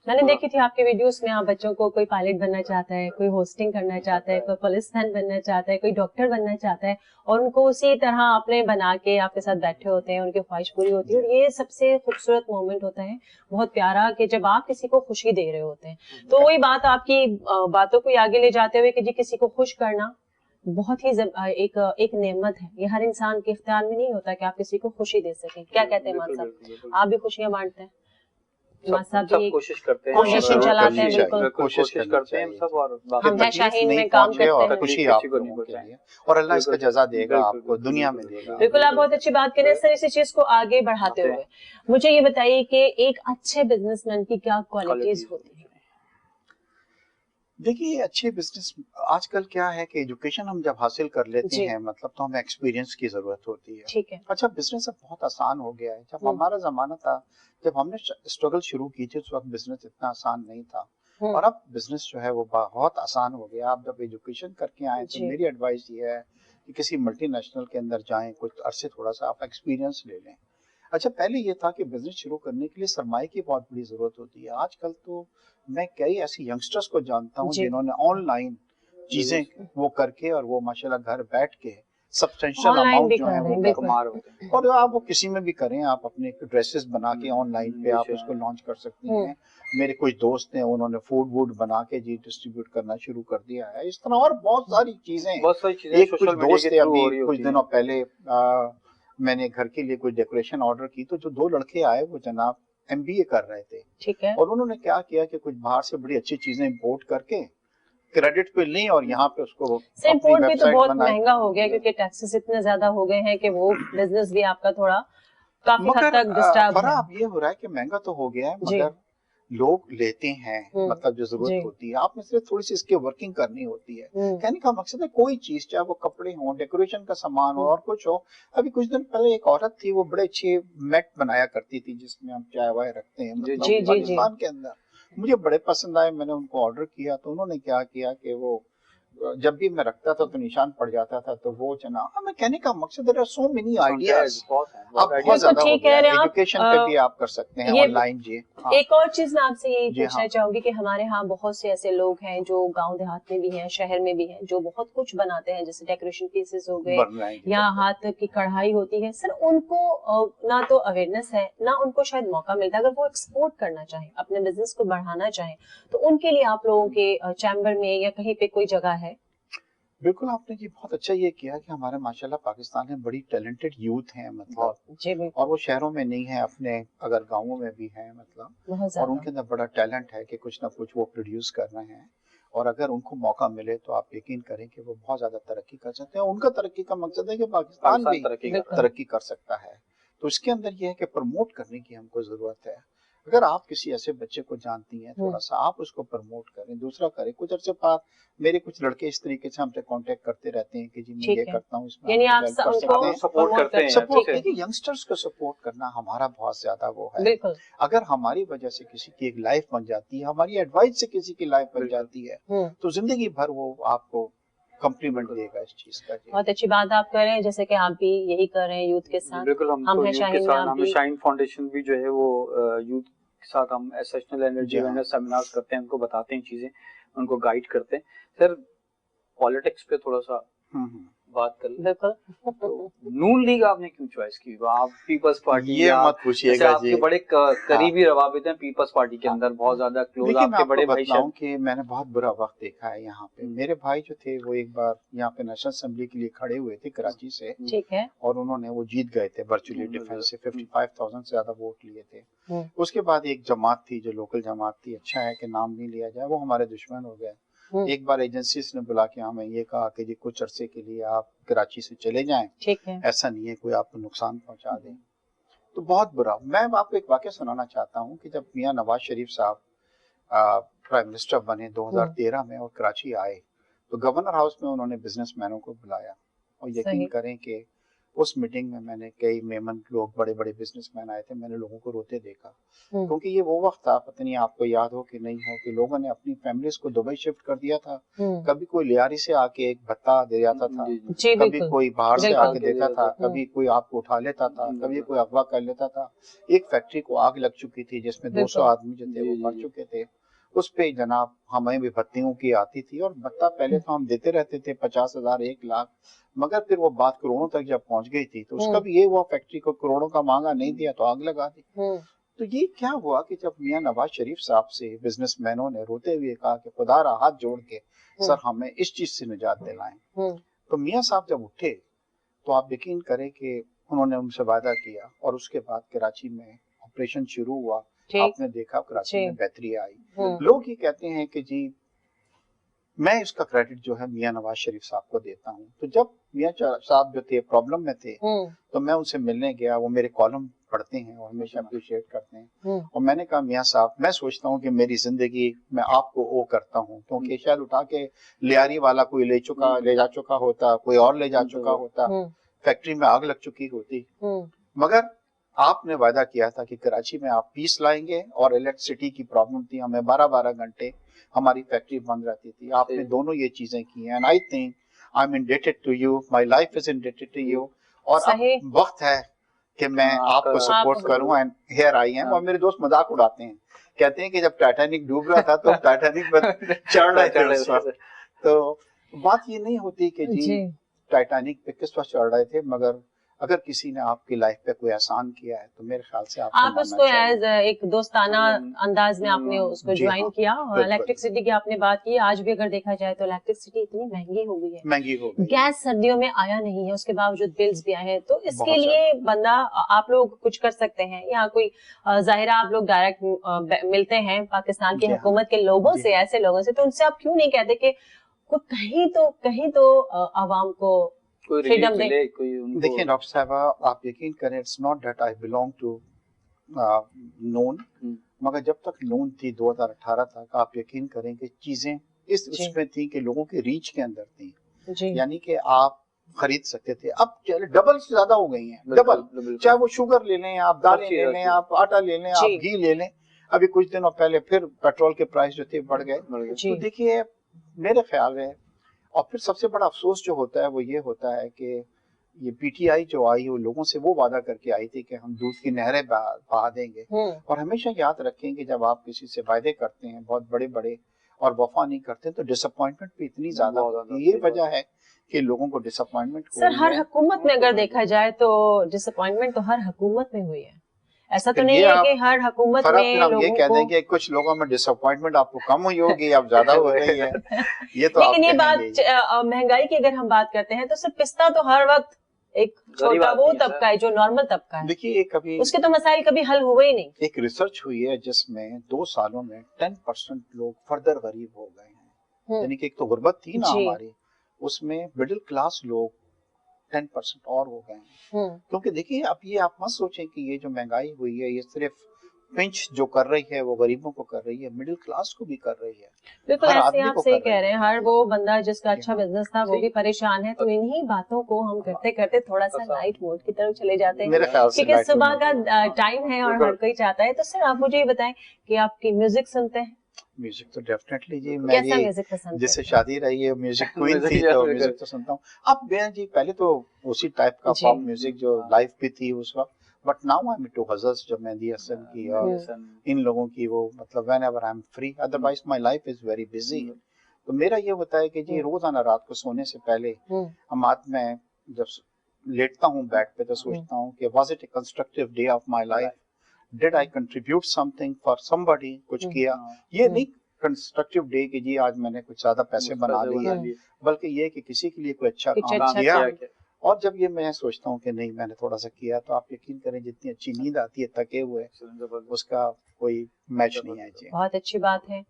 मैंने देखी थी आपके वीडियोस में, आप बच्चों को कोई पायलट बनना चाहता है, कोई होस्टिंग करना चाहता है, कोई पुलिसमैन बनना चाहता है, कोई डॉक्टर बनना चाहता है, और उनको उसी तरह आपने बना के आपके साथ बैठे होते हैं, उनकी ख्वाहिश पूरी होती है। और ये सबसे खूबसूरत मोमेंट होता है, बहुत प्यारा, कि जब आप किसी को खुशी दे रहे होते हैं। तो वही बात, आपकी बातों को आगे ले जाते हुए कि जी किसी को खुश करना बहुत ही एक नेमत है, ये हर इंसान के इख्तियार में नहीं होता कि आप किसी को खुशी दे सकें। क्या कहते हैं मान साहब, आप भी खुशियां बांटते हैं? सब कोशिश करते हैं, फाउंडेशन चलाते हैं, बिल्कुल कोशिश करते हैं हम सब, और हम है शाहीन में काम करते हैं, खुशी आप लोगों के लिए, और अल्लाह इसका जज़ा देगा आपको, दुनिया में देगा। बिल्कुल, आप बहुत अच्छी बात करें सर। इसी चीज को आगे बढ़ाते हुए मुझे ये बताइए कि एक अच्छे बिजनेसमैन की क्या क्वालिटीज होती है? देखिए, अच्छे बिजनेस आजकल क्या है कि एजुकेशन हम जब हासिल कर लेते हैं, मतलब तो हमें एक्सपीरियंस की जरूरत होती है। ठीक है। अच्छा, बिजनेस अब बहुत आसान हो गया है। जब हमारा जमाना था, जब हमने स्ट्रगल शुरू की थी, उस वक्त बिजनेस इतना आसान नहीं था, और अब बिजनेस जो है वो बहुत आसान हो गया। आप जब एजुकेशन करके आए तो मेरी एडवाइस ये है कि किसी मल्टीनेशनल के अंदर जाएं, कुछ अरसे थोड़ा सा आप एक्सपीरियंस ले लें। अच्छा, पहले ये था कि बिजनेस शुरू करने के लिए सरमाए की बहुत बड़ी जरूरत होती है। आजकल तो मैं कई ऐसे यंगस्टर्स को जानता हूँ जिन्होंने ऑनलाइन चीजें वो करके, और वो माशाल्लाह घर बैठ के सब्सटेंशियल अमाउंट जो है वो कमा रहे होते हैं। और आप वो किसी में भी करें, आप अपने ड्रेसेस बना के ऑनलाइन पे आप उसको लॉन्च कर सकती हैं। मेरे कुछ दोस्त हैं, उन्होंने फूड वूड बना के जी डिस्ट्रीब्यूट करना शुरू कर दिया है। इस तरह और बहुत सारी चीजें। एक कुछ दोस्त थे, अभी कुछ दिनों पहले मैंने घर के लिए कोई डेकोरेशन ऑर्डर की, तो जो 2 लड़के आए वो जनाब MBA कर रहे थे। ठीक है। और उन्होंने क्या किया कि कुछ बाहर से बड़ी अच्छी चीजें इंपोर्ट करके क्रेडिट पे ली, और यहाँ पे उसको इंपोर्ट भी तो बहुत महंगा हो गया, क्योंकि टैक्सेस इतने ज्यादा हो गए हैं कि वो बिजनेस भी आपका थोड़ा काफी हद तक डिस्टर्ब है। अब ये हो रहा है कि महंगा तो हो गया है, मगर लोग लेते हैं, मतलब जो जरूरत होती है, आपने सिर्फ थोड़ी सी इसकी वर्किंग करनी होती है। कहने का मकसद है कोई चीज, चाहे वो कपड़े हो, डेकोरेशन का सामान हो, और कुछ हो। अभी कुछ दिन पहले एक औरत थी, वो बड़े अच्छे मैट बनाया करती थी जिसमें हम चाय वाय रखते हैं, मतलब पाकिस्तान के अंदर। मुझे बड़े पसंद आए, मैंने उनको ऑर्डर किया। तो उन्होंने क्या किया कि वो जब भी मैं रखता था तो निशान पड़ जाता था, तो वो जनाब, मैं कहने का मकसद है सो मेनी आइडियाज अब बहुत ज्यादा हो गया है। एजुकेशन पे भी आप कर सकते हैं ऑनलाइन जी। एक और चीज मैं आपसे यही पूछना चाहूंगी कि हमारे यहाँ बहुत से ऐसे लोग हैं जो गांव देहात में भी हैं, शहर में भी हैं, जो बहुत कुछ बनाते हैं, जैसे डेकोरेशन पीसेस हो गए या हाथ की कढ़ाई होती है। सर, उनको ना तो अवेयरनेस है, ना उनको शायद मौका मिलता है। अगर वो एक्सपोर्ट करना चाहें, अपने बिजनेस को बढ़ाना चाहें, तो उनके लिए आप लोगों के चैम्बर में या कहीं पे कोई जगह है? बिल्कुल, आपने जी बहुत अच्छा ये किया कि हमारे माशाल्लाह पाकिस्तान में बड़ी टैलेंटेड यूथ हैं, मतलब और वो शहरों में नहीं है, अपने अगर गांवों में भी है, मतलब, और उनके अंदर बड़ा टैलेंट है कि कुछ ना कुछ वो प्रोड्यूस कर रहे हैं। और अगर उनको मौका मिले तो आप यकीन करें कि वो बहुत ज्यादा तरक्की कर सकते हैं। उनका तरक्की का मकसद है कि पाकिस्तान भी तरक्की कर सकता है। तो इसके अंदर ये है कि प्रमोट करने की हमको जरूरत है। अगर आप किसी ऐसे बच्चे को जानती हैं, थोड़ा सा आप उसको प्रमोट करें, दूसरा करें। कुछ अर्से बाद मेरे कुछ लड़के इस तरीके से हमसे कांटेक्ट करते रहते हैं कि जी मैं ये करता हूँ, इसमें यानी आप उनको सपोर्ट करते हैं। सपोर्ट देखिए, यंगस्टर्स को सपोर्ट करना हमारा बहुत ज्यादा वो है। अगर हमारी वजह से किसी की एक लाइफ बन जाती है, हमारी एडवाइस से किसी की लाइफ बन जाती है, तो जिंदगी भर वो आपको कॉम्प्लीमेंट देगा इस चीज का। बहुत अच्छी बात आप कर रहे हैं, जैसे कि आप भी यही कर रहे हैं यूथ के साथ। बिल्कुल, हम हैं शाहीन फाउंडेशन भी जो है वो यूथ के साथ हम एसेशनल एनर्जी अवेयरनेस सेमिनार्स करते हैं, उनको बताते हैं चीजें, उनको गाइड करते हैं। सर, पॉलिटिक्स पे थोड़ा सा बात कर लें। बिल्कुल। तो नून लीग आपने क्यों चॉइस की? आप पीपल्स पार्टी, ये मत पूछिएगा जी। आपके बड़े करीबी रवाबित हैं पीपल्स पार्टी के अंदर, बहुत ज्यादा क्लोज आपके बड़े भाई हैं। कि मैंने बहुत बुरा वक्त देखा है यहाँ पे। मेरे भाई जो थे वो एक बार यहाँ पे नेशनल असेंबली के लिए खड़े हुए थे कराची से, ठीक है, और उन्होंने वो जीत गए थे वर्चुअली डिफेंस से, 55,000 से ज्यादा वोट लिए थे। उसके बाद एक जमात थी जो लोकल जमात थी, अच्छा है कि नाम नहीं लिया जाए, वो हमारे दुश्मन हो गए। एक बार एजेंसीज ने बुला के हमें ये कहा कि जी कुछ अरसे के लिए आप कराची से चले जाएं, ठीक है, ऐसा नहीं है कोई आपको नुकसान पहुंचा दे। तो बहुत बुरा। मैं आपको एक वाकया सुनाना चाहता हूँ कि जब मियां नवाज शरीफ साहब प्राइम मिनिस्टर बने 2013 में और कराची आए, तो गवर्नर हाउस में उन्होंने बिजनेसमैनों को बुलाया, और यकीन करें कि उस मीटिंग में मैंने कई मेहमान लोग, बड़े बड़े बिजनेसमैन आए थे, मैंने लोगों को रोते देखा। क्योंकि ये वो वक्त था, पता नहीं आपको याद हो कि नहीं हो, कि लोगों ने अपनी फैमिलीज को दुबई शिफ्ट कर दिया था। कभी कोई लियारी से आके एक भत्ता दे जाता था, कभी कोई बाहर से आके देता था, कभी कोई आपको उठा लेता था, कभी कोई अगवा कर लेता था। एक फैक्ट्री को आग लग चुकी थी जिसमें 200 आदमी जो थे वो मर चुके थे। उस पे जनाब हमें भी भत्तियों की आती थी, और भत्ता पहले तो हम देते रहते थे 50,000, 1 लाख, मगर फिर वो बात करोड़ों तक जब पहुंच गई थी तो उसका भी ये हुआ, फैक्ट्री को करोड़ों का मांगा, नहीं दिया तो आग लगा दी। तो ये क्या हुआ कि जब मियां नवाज शरीफ साहब से बिजनेसमैनों ने रोते हुए कहा कि खुदा हाथ जोड़ के सर हमें इस चीज से निजात दिलाएं, तो मियाँ साहब जब उठे तो आप यकीन करें कि उन्होंने उनसे वादा किया और उसके बाद कराची में ऑपरेशन शुरू हुआ। आपने देखा कराची में बेहतरी आई। लोग ये कहते हैं कि जी मैं इसका क्रेडिट जो है मियाँ नवाज शरीफ साहब को देता हूँ। तो जब मियाँ साहब जो थे प्रॉब्लम में थे तो मैं उनसे मिलने गया, वो मेरे कॉलम पढ़ते हैं और हमेशा अप्रिशिएट करते हैं। और मैंने कहा मियाँ साहब मैं सोचता हूँ कि मेरी जिंदगी मैं आपको ओ करता हूँ, क्योंकि शायद उठा के लियारी वाला कोई ले जा चुका होता, कोई और ले जा चुका होता, फैक्ट्री में आग लग चुकी होती, मगर आपने वादा किया था कि कराची में आप पीस लाएंगे। और इलेक्ट्रिसिटी की प्रॉब्लम थी, हमें 12-12 घंटे हमारी फैक्ट्री बंद रहती थी। आपने दोनों ये चीजें की हैं and I think I am indebted to you, my life is indebted to you. और अब वक्त है कि मैं आपको सपोर्ट करूं एंड हियर आई एम। और मेरे दोस्त मजाक उड़ाते हैं, कहते हैं कि जब टाइटैनिक डूब रहा था तो टाइटैनिक पर चढ़ रहे थे उस वक्त। तो बात ये नहीं होती कि जी टाइटैनिक पे किस वक्त चढ़ रहे थे, मगर अगर किसी ने आपकी लाइफ पे कोई एहसान किया है तो मेरे ख्याल से आप उसको एज एक दोस्ताना अंदाज में आपने उसको ज्वाइन किया। और इलेक्ट्रिसिटी की आपने बात की, आज भी अगर देखा जाए तो इलेक्ट्रिसिटी इतनी महंगी हो गई है, गैस सर्दियों में आया नहीं है, उसके बावजूद बिल्स भी आए हैं। तो इसके लिए बंदा आप लोग कुछ कर सकते हैं या कोई जाहिरा आप लोग डायरेक्ट मिलते हैं पाकिस्तान की हुकूमत के लोगों से, ऐसे लोगों से, तो उनसे आप क्यों नहीं कहते कि कहीं तो आवाम को फ्रीडम दे? देखिए डॉक्टर साहब आप यकीन करें, it's not that I belong to none, मगर जब तक नून थी 2018 तक आप यकीन करें कि चीजें इस उसमें थी कि लोगों के रीच के अंदर थी, यानी कि आप खरीद सकते थे। अब डबल से ज्यादा हो गई हैं, डबल। चाहे वो शुगर ले लें, आप दालें ले लें, आप आटा ले लें, आप घी ले लें। अभी कुछ दिनों पहले फिर पेट्रोल के प्राइस जो थे बढ़ गए। तो देखिए मेरे ख्याल है, और फिर सबसे बड़ा अफसोस जो होता है वो ये होता है कि ये पीटीआई जो आई वो लोगों से वो वादा करके आई थी कि हम दूध की नहरें बहा देंगे। और हमेशा याद रखें कि जब आप किसी से वायदे करते हैं बहुत बड़े बड़े और वफा नहीं करते तो डिसअपॉइंटमेंट भी इतनी ज्यादा होती है। ये वजह है कि लोगों को डिसअपॉइंटमेंट सर हर हुकूमत में अगर देखा जाए तो डिसअपॉइंटमेंट तो हर हुकूमत में हुई है, ऐसा तो नहीं है कि हर हुकूमत में हम ये कह दें कि कुछ लोगों में डिसअपॉइंटमेंट आपको कम हुई होगी, अब ज्यादा हो रही है। ये तो लेकिन ये बात महंगाई की अगर हम बात करते हैं तो सिर्फ पिस्ता तो हर वक्त एक छोटा वो तबका है जो नॉर्मल तबका है। देखिए कभी उसके तो मसाइल कभी हल हुए ही नहीं। एक रिसर्च हुई है जिसमें 2 सालों में 10% लोग फर्दर गरीब हो गए हैं। यानी कि एक तो गुर्बत थी ना हमारी, उसमें मिडिल क्लास लोग 10% और हो गए हैं। क्योंकि देखिए अब ये आप मत सोचें कि ये जो महंगाई हुई है ये सिर्फ पिंच जो कर रही है वो गरीबों को कर रही है, मिडिल क्लास को भी कर रही है। बिल्कुल ऐसे आप सही कह रहे हैं, हर वो बंदा जिसका अच्छा बिजनेस था वो भी परेशान है। तो इन्हीं बातों को हम करते करते थोड़ा सा लाइट मोड की तरफ चले जाते हैं क्योंकि सुबह का टाइम है और हर कोई चाहता है। तो सर आप मुझे ये बताएं कि आपकी म्यूजिक सुनते हैं? म्यूजिक तो डेफिनेटली जी, मेरी जिससे शादी रही है म्यूजिक क्वीन थी तो म्यूजिक तो सुनता हूँ। अब मैं जी पहले तो उसी टाइप का पॉप म्यूजिक जो लाइव भी थी उस वक्त, but now I am into ghazals जो मेहंदी हसन की और इन लोगों की, वो मतलब whenever I am free, otherwise my life is very busy. तो मेरा ये होता है कि जी रोजाना रात को सोने से पहले मैं जब लेटता हूँ बेड पे तो सोचता हूँ कि was it a constructive day of my life, did I contribute something for somebody, कुछ किया। ये नहीं कंस्ट्रक्टिव डे कि जी आज मैंने कुछ ज्यादा पैसे बना लिए, बल्कि ये कि किसी के लिए कोई अच्छा काम किया। और जब ये मैं सोचता हूँ कि नहीं मैंने थोड़ा सा किया, तो आप यकीन करें जितनी अच्छी नींद आती है थके हुए उसका कोई मैच नहीं है जी। बहुत अच्छी बात है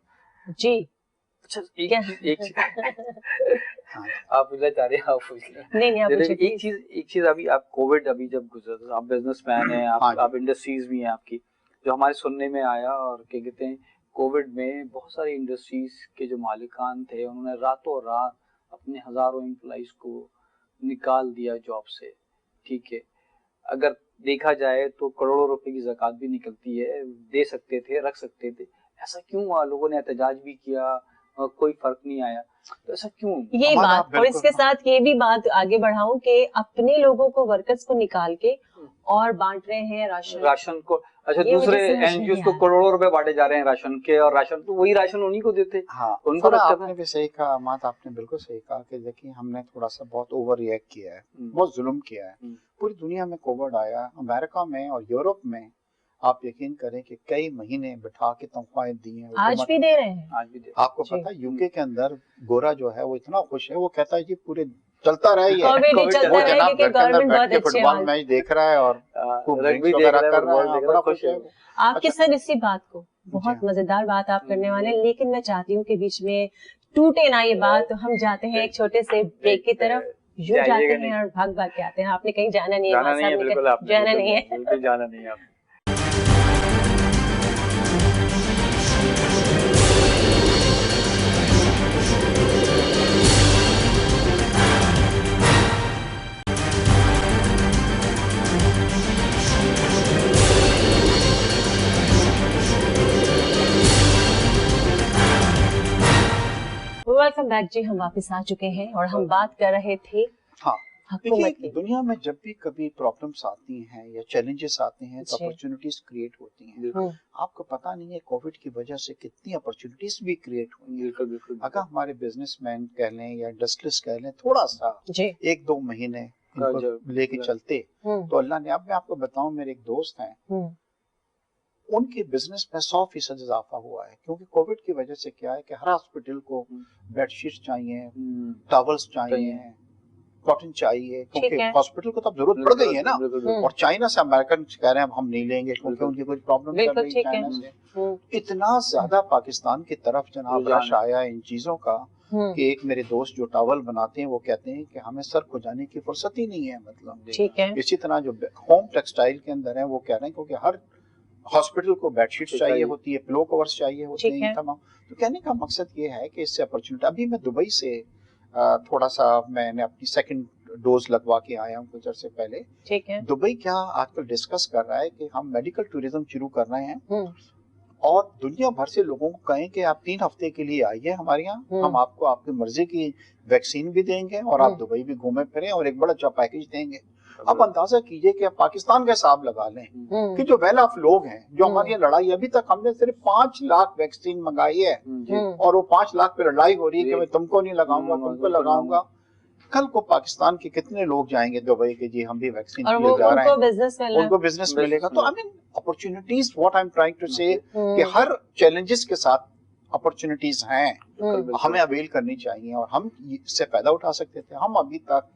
जी। अच्छा एक आप पूछना चाह रहे हैं? आप पूछ रहे एक चीज अभी आप कोविड अभी जब गुजरा, आप बिजनेसमैन हैं, आप इंडस्ट्रीज भी हैं आपकी, जो हमारे सुनने में आया और क्या कहते हैं कोविड में बहुत सारी इंडस्ट्रीज के जो मालिकान थे उन्होंने रातों रात अपने हजारों एम्प्लॉइज को निकाल दिया जॉब से। ठीक है, अगर देखा जाए तो करोड़ों रुपए की ज़कात भी निकलती है, दे सकते थे, रख सकते थे, ऐसा क्यों हुआ? लोगों ने एहतजाज भी किया और कोई फर्क नहीं आया, तो ऐसा क्यों? ये बात, और इसके साथ ये भी बात आगे बढ़ाऊं कि अपने लोगों को, वर्कर्स को निकाल के और बांट रहे हैं राशन को। अच्छा, दूसरे एनजीओ को करोड़ों रुपए बांटे जा रहे हैं राशन के, और राशन तो वही राशन उन्हीं को देते। हाँ, उनको आपने भी सही कहा, मात आपने बिल्कुल सही कहा कि देखिए हमने थोड़ा सा बहुत ओवर रिएक्ट किया है, बहुत जुल्म किया है। पूरी दुनिया में कोविड आया, अमेरिका में और यूरोप में आप यकीन करें कि कई महीने बिठा के तनख्वाहें दी हैं, आज भी दे रहे हैं। आपको पता है यूके के अंदर गोरा जो है वो इतना खुश है, वो कहता है जी पूरे चलता रहे ये वो जनाब घर के अंदर बैठ के फुटबॉल मैच देख रहा है और खूब ड्रिंक्स वगैरह कर रहा है, बड़ा खुश है। आपके सर इसी बात को बहुत मजेदार बात आप करने वाले हैं, लेकिन मैं चाहती हूँ कि बीच में टूटे ना ये बात, तो हम जाते हैं एक छोटे से ब्रेक की तरफ, यूँ जाते हैं और भाग भाग के आते हैं। आपने कहीं जाना नहीं है, जाना नहीं है, बिल्कुल जाना नहीं है। वेलकम बैक जी, हम वापस आ चुके हैं और हम बात कर रहे थे देखिए दुनिया में जब भी कभी प्रॉब्लम्स आती हैं या चैलेंजेस आते हैं तो अपॉर्चुनिटीज क्रिएट होती हैं। आपको पता नहीं है कोविड की वजह से कितनी अपॉर्चुनिटीज भी क्रिएट हुई हैं। अगर हमारे बिजनेसमैन कह लें या इंडस्ट्रियलिस्ट कह लें थोड़ा सा 1-2 महीने इनको लेके चलते तो अल्लाह ने, अब मैं आपको बताऊं, मेरे एक दोस्त हैं, उनके बिजनेस में 100% इजाफा हुआ है, क्योंकि कोविड की वजह से क्या है कि हर हॉस्पिटल को बेडशीट चाहिए, टॉवल्स चाहिए, कॉटन चाहिए, क्योंकि हॉस्पिटल को तो अब जरूरत पड़ गई है ना। और चाइना से अमेरिकन कह रहे हैं हम नहीं लेंगे क्योंकि उनकी कोई प्रॉब्लम चल रही है चाइना से। इतना ज्यादा पाकिस्तान की तरफ जनाब रश आया इन चीजों का कि एक मेरे दोस्त जो टॉवल बनाते हैं वो कहते हैं कि हमें सर को जाने की फुर्सत ही नहीं है, मतलब। इसी तरह जो होम टेक्सटाइल के अंदर है वो कह रहे हैं क्योंकि हर हॉस्पिटल को बेडशीट चाहिए होती है, पिलो कवर्स चाहिए होते हैं, तमाम। तो कहने का मकसद ये है कि इससे अपॉर्चुनिटी, अभी मैं दुबई से थोड़ा सा मैंने अपनी सेकंड डोज लगवा के आया हूँ कुछ अर्से पहले। ठीक है। दुबई क्या आजकल डिस्कस कर रहा है कि हम मेडिकल टूरिज्म शुरू कर रहे हैं और दुनिया भर से लोगों को कहें कि आप 3 हफ्ते के लिए आइए हमारे यहाँ, हम आपको आपकी मर्जी की वैक्सीन भी देंगे और आप दुबई भी घूमे फिरें और एक बड़ा अच्छा पैकेज देंगे। अब अंदाजा कीजिए कि आप पाकिस्तान का हिसाब लगा लें कि जो वेल ऑफ लोग हैं, जो हमारी लड़ाई, अभी तक हमने सिर्फ 5 लाख वैक्सीन मंगाई है और वो 5 लाख पे लड़ाई हो रही है कि मैं तुमको नहीं लगाऊंगा, तुमको लगाऊंगा। कल को पाकिस्तान के कितने लोग जाएंगे दुबई के, जी हम भी वैक्सीन के लिए जा रहे हैं, उनको बिजनेस मिलेगा। तो I mean opportunities, what I am trying to say, कि हर चैलेंजेस के साथ अपॉर्चुनिटीज हैं, हमें अवेल करनी चाहिए और हम इससे फायदा उठा सकते थे। हम अभी तक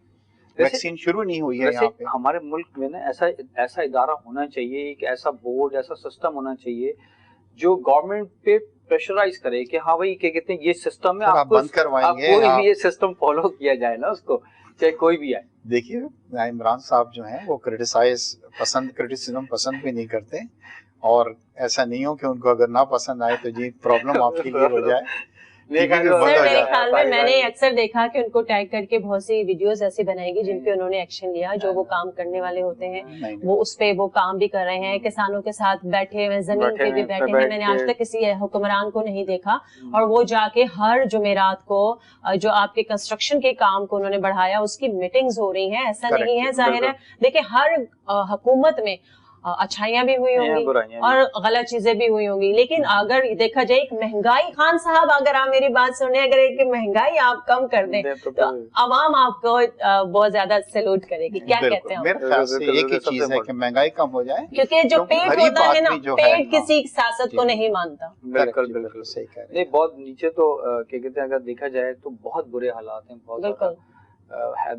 वैक्सीन शुरू नहीं हुई है यहाँ पे। हमारे मुल्क में ना ऐसा इदारा होना चाहिए, एक ऐसा बोर्ड, ऐसा सिस्टम होना चाहिए जो गवर्नमेंट पे प्रेशराइज करे कि हाँ भाई क्या कहते हैं ये सिस्टम है, आपको बंद करवाएंगे, कोई भी ये सिस्टम फॉलो किया जाए ना उसको, चाहे कोई भी आए। देखिए इमरान साहब जो हैं वो क्रिटिसिज्म पसंद भी नहीं करते और ऐसा नहीं हो कि उनको अगर ना पसंद आए तो जी प्रॉब्लम आपके लिए हो जाए। मेरे ख्याल में मैंने अक्सर देखा कि उनको टैग करके बहुत सी वीडियोस ऐसी बनाएगी जिन पे उन्होंने एक्शन लिया, जो वो काम करने वाले होते हैं वो उस पे वो काम भी कर रहे हैं, किसानों के साथ बैठे हुए, जमीन पे भी बैठे हैं। मैंने आज तक किसी हुक्मरान को नहीं देखा और वो जाके हर जुमेरात को जो आपके कंस्ट्रक्शन के काम को उन्होंने बढ़ाया उसकी मीटिंग्स हो रही है। ऐसा नहीं है, जाहिर है देखिए हर हुकूमत में अच्छाइयां भी हुई होंगी और गलत चीजें भी हुई होंगी, लेकिन अगर देखा जाए एक महंगाई, खान साहब अगर आप मेरी बात सुने, अगर एक महंगाई आप कम कर दें तो आवाम आपको बहुत ज्यादा सैल्यूट करेगी। क्या कहते हैं? मेरे ख्याल से एक ही चीज है कि महंगाई कम हो जाए, क्योंकि जो पेट होता है ना, पेट किसी सियासत को नहीं मानता। बिल्कुल बिल्कुल सही कह रहे हैं। नहीं, बहुत नीचे तो क्या कहते हैं, अगर देखा जाए तो बहुत बुरे हालात हैं, बहुत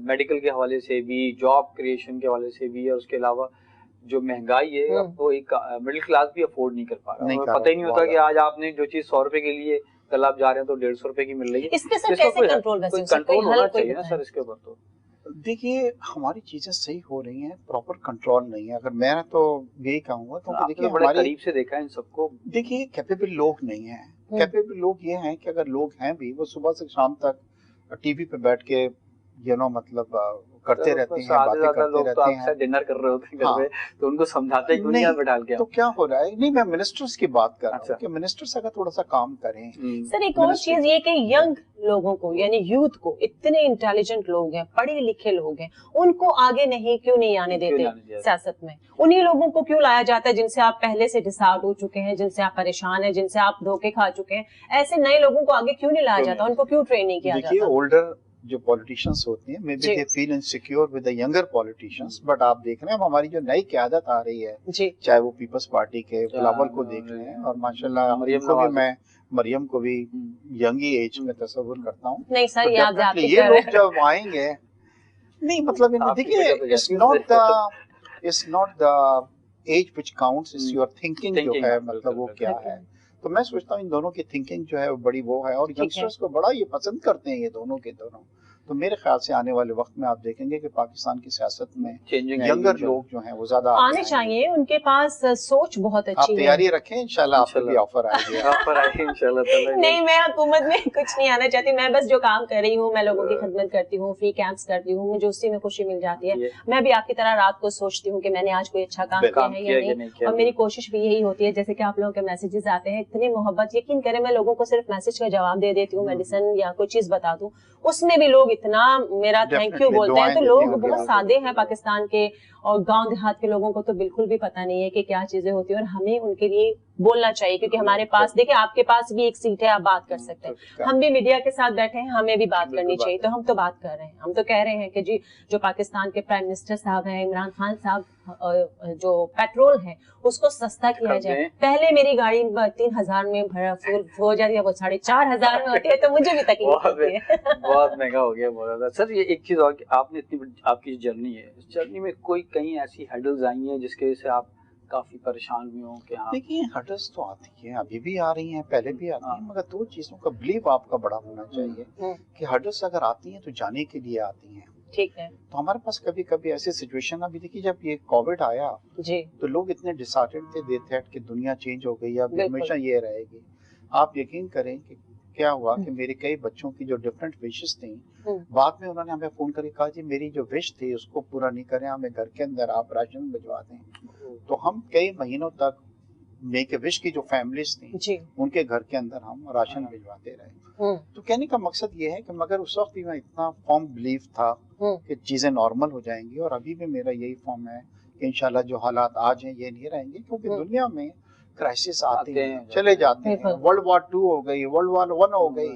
मेडिकल के हवाले से भी, जॉब क्रिएशन के हवाले से भी, और उसके अलावा जो महंगाई है अब तो एक मिडिल क्लास भी अफोर्ड नहीं कर पा रहा। पता ही नहीं होता कि आज आपने जो चीज 100 रुपए के लिए कल आप जा रहे हैं तो 150 रुपए की मिल रही है। इस पे सर कैसे कंट्रोल होना चाहिए ना सर इसके ऊपर। तो देखिए हमारी चीजें सही हो रही हैं, प्रॉपर कंट्रोल नहीं है। अगर मैं तो यही कहूंगा तो देखिए हमारे करीब से देखा है इन सबको, देखिए कैपेबल लोग नहीं है। कैपेबल लोग ये हैं कि अगर लोग हैं भी, वो सुबह से शाम तक टीवी पे बैठ के मतलब करते रहते हैं, बातें करते रहते हैं, डिनर कर रहे होते हैं घर में, तो उनको समझाते हैं दुनिया में डाल के। तो क्या हो रहा है, नहीं मैं मिनिस्टर्स की बात कर रहा हूं कि मिनिस्टर्स अगर थोड़ा सा काम करें। सर एक और चीज ये कि यंग लोगों को, यानी यूथ को, इतने इंटेलिजेंट लोग हैं, पढ़े लिखे लोग हैं, उनको आगे नहीं क्यों नहीं आने देते सियासत में? उन्हीं लोगों को क्यों लाया जाता है जिनसे आप पहले से डिसहार्ट हो चुके हैं, जिनसे आप परेशान हैं, जिनसे आप धोखे खा चुके हैं? ऐसे नए लोगों को आगे क्यों नहीं लाया जाता? उनको क्यों ट्रेनिंग किया जाता? देखिए ओल्डर जो पॉलिटिशियंस होते हैं, may be they feel insecure with the younger politicians, but आप देख रहे हैं हमारी जो नई क़यादत आ रही है, चाहे वो पीपल्स पार्टी के बिलावल को देख रहे हैं, और माशाल्लाह मरियम को भी यंग ही एज में तस्वुर करता हूँ। नहीं सर, ये लोग जब आएंगे नहीं मतलब देखिए, it's not the age which counts, is your thinking जो है, मतलब वो क्या है। तो मैं सोचता हूँ इन दोनों की थिंकिंग जो है वो बड़ी वो है, और यंगस्टर्स को बड़ा ये पसंद करते हैं ये दोनों के दोनों। तो मेरे ख्याल से आने वाले वक्त में आप देखेंगे कि पाकिस्तान की सियासत में यंगर लोग जो हैं वो ज्यादा आने चाहिए, उनके पास सोच बहुत अच्छी है। आप तैयारी रखें, इंशाल्लाह आपको भी ऑफर आएगी। ऑफर आएगी इंशाल्लाह। नहीं, मैं हुकूमत में कुछ नहीं आना चाहती, मैं बस जो काम कर रही हूँ, मैं लोगों की खिदमत करती हूँ, फ्री कैंप्स करती हूँ, मुझे उसी में खुशी मिल जाती है। मैं भी आपकी तरह रात को सोचती हूँ कि मैंने आज कोई अच्छा काम किया है या नहीं, और मेरी कोशिश भी यही होती है। जैसे कि आप लोगों के मैसेजेस आते हैं, इतनी मोहब्बत, यकीन करें मैं लोगों को सिर्फ मैसेज का जवाब दे देती हूँ, मेडिसिन या कोई चीज बता दूं, उसमें भी लोग इतना मेरा थैंक यू बोलते हैं। तो लोग बहुत सादे हैं पाकिस्तान के, और गांव देहात के लोगों को तो बिल्कुल भी पता नहीं है कि क्या चीजें होती हैं, और हमें उनके लिए बोलना चाहिए, क्योंकि हमारे पास देखिए आपके पास भी एक सीट है, आप बात कर सकते हैं, हम भी मीडिया के साथ बैठे हैं, हमें भी बात करनी चाहिए। तो हम तो बात कर रहे हैं, हम तो कह रहे हैं कि जी जो पाकिस्तान के प्राइम मिनिस्टर साहब हैं, इमरान खान साहब, जो पेट्रोल है उसको सस्ता किया जाए। पहले मेरी गाड़ी 3000 में भरा फुल हो जाती है, वो 4500 में होती है, तो मुझे भी तकलीफ होती है। बहुत महंगा हो गया, बहुत ज्यादा। सर ये एक चीज और, आपने इतनी आपकी जर्नी है, इस जर्नी में कोई कहीं ऐसी हर्डल्स आई हैं जिसके वजह से आप काफी परेशान भी हो कि हाँ? देखिए हर्डल्स तो आती है, अभी भी आ रही हैं, पहले भी आती हैं, मगर दो चीजों का बिलीव आपका बड़ा होना चाहिए कि हर्डल्स अगर आती हैं तो जाने के लिए आती हैं। ठीक है। तो हमारे पास कभी कभी ऐसी सिचुएशन, अभी देखिए जब ये कोविड आया जी, तो लोग इतने डिसहार्टेड थे, दे थेट कि दुनिया चेंज हो गई, अब हमेशा ये रहेगी। आप यकीन करें कि क्या हुआ कि मेरे कई बच्चों की जो डिफरेंट विशेस थी, बाद में उन्होंने हमें फोन करके कहा जी मेरी जो विश थी उसको पूरा नहीं करें, हमें घर के अंदर आप राशन भिजवा दें। तो हम कई महीनों तक मेक ए विश की जो फैमिलीज थी उनके घर के अंदर हम राशन भिजवाते रहे। तो कहने का मकसद ये है कि मगर उस वक्त भी मैं इतना फॉर्म बिलीव था कि चीजें नॉर्मल हो जाएंगी, और अभी भी मेरा यही फॉर्म है कि इंशाल्लाह जो हालात आज हैं ये नहीं रहेंगे, क्योंकि दुनिया में क्राइसिस आते हैं चले जाते हैं। वर्ल्ड वॉर 2 हो गई, वर्ल्ड वॉर 1 हो गई,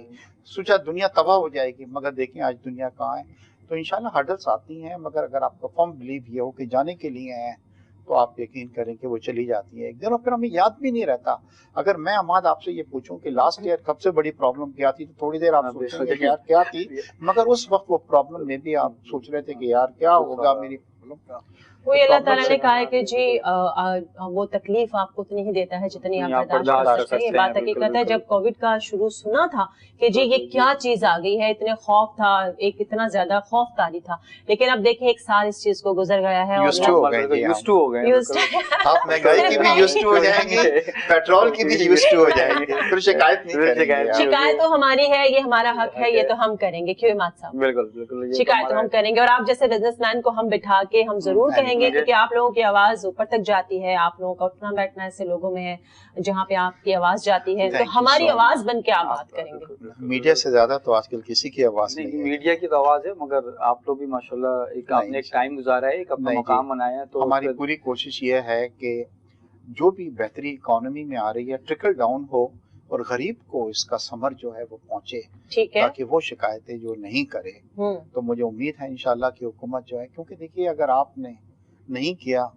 सोचा दुनिया तबाह हो जाएगी, मगर देखें आज दुनिया कहाँ है। तो इंशाल्लाह हर्डल्स आती हैं, मगर अगर आपका फर्म बिलीव ये हो कि जाने के लिए हैं तो आप यकीन करें कि वो चली जाती है एक दिन, और फिर हमें याद भी नहीं रहता। अगर मैं अहमद आपसे ये पूछूं कि लास्ट ईयर सबसे बड़ी प्रॉब्लम क्या थी, तो थोड़ी देर आप सोचेंगे कि यार क्या थी, मगर उस वक्त वो प्रॉब्लम में भी आप सोच रहे थे कि यार क्या होगा मेरी प्रॉब्लम। वो अल्लाह ताला ने कहा है कि जी वो तकलीफ आपको उतनी ही देता है जितनी आप बर्दाश्त कर सकते हैं। ये बात हकीकत है। जब कोविड का शुरू सुना था कि जी ये क्या चीज आ गई है, इतने खौफ था, एक इतना ज्यादा खौफकारी था, लेकिन अब देखिए एक साल इस चीज को गुजर गया है, यूज्ड टू हो गए, आप महंगाई की भी यूज्ड टू हो जाएंगे, पेट्रोल की भी यूज्ड टू हो जाएंगे, फिर शिकायत नहीं करेंगे। शिकायत तो हमारी है, ये हमारा हक है, ये तो हम करेंगे, क्यों इमाद साहब? बिल्कुल बिल्कुल, शिकायत तो हम करेंगे, और आप जैसे बिजनेसमैन को हम बिठा के हम जरूर कहेंगे, क्योंकि आप लोगों की आवाज ऊपर तक जाती है, आप लोगों का उठना बैठना ऐसे लोगों में है जहाँ पे आपकी आवाज जाती है, तो हमारी आवाज बन के आप बात करेंगे। मीडिया से ज्यादा तो आजकल किसी की आवाज नहीं है। मीडिया की तो आवाज है, मगर आप लोग भी माशाल्लाह एक आपने एक टाइम गुजारा है, एक अपना मकाम बनाया है। तो हमारी पूरी कोशिश ये है कि जो भी बेहतरी इकोनॉमी में आ रही है ट्रिकल डाउन हो, और गरीब को इसका समर जो है वो पहुंचे, ठीक है, ताकि वो शिकायतें जो नहीं करे। तो मुझे उम्मीद है इंशाल्लाह की हुकूमत जो है, क्योंकि देखिए अगर आपने नहीं किया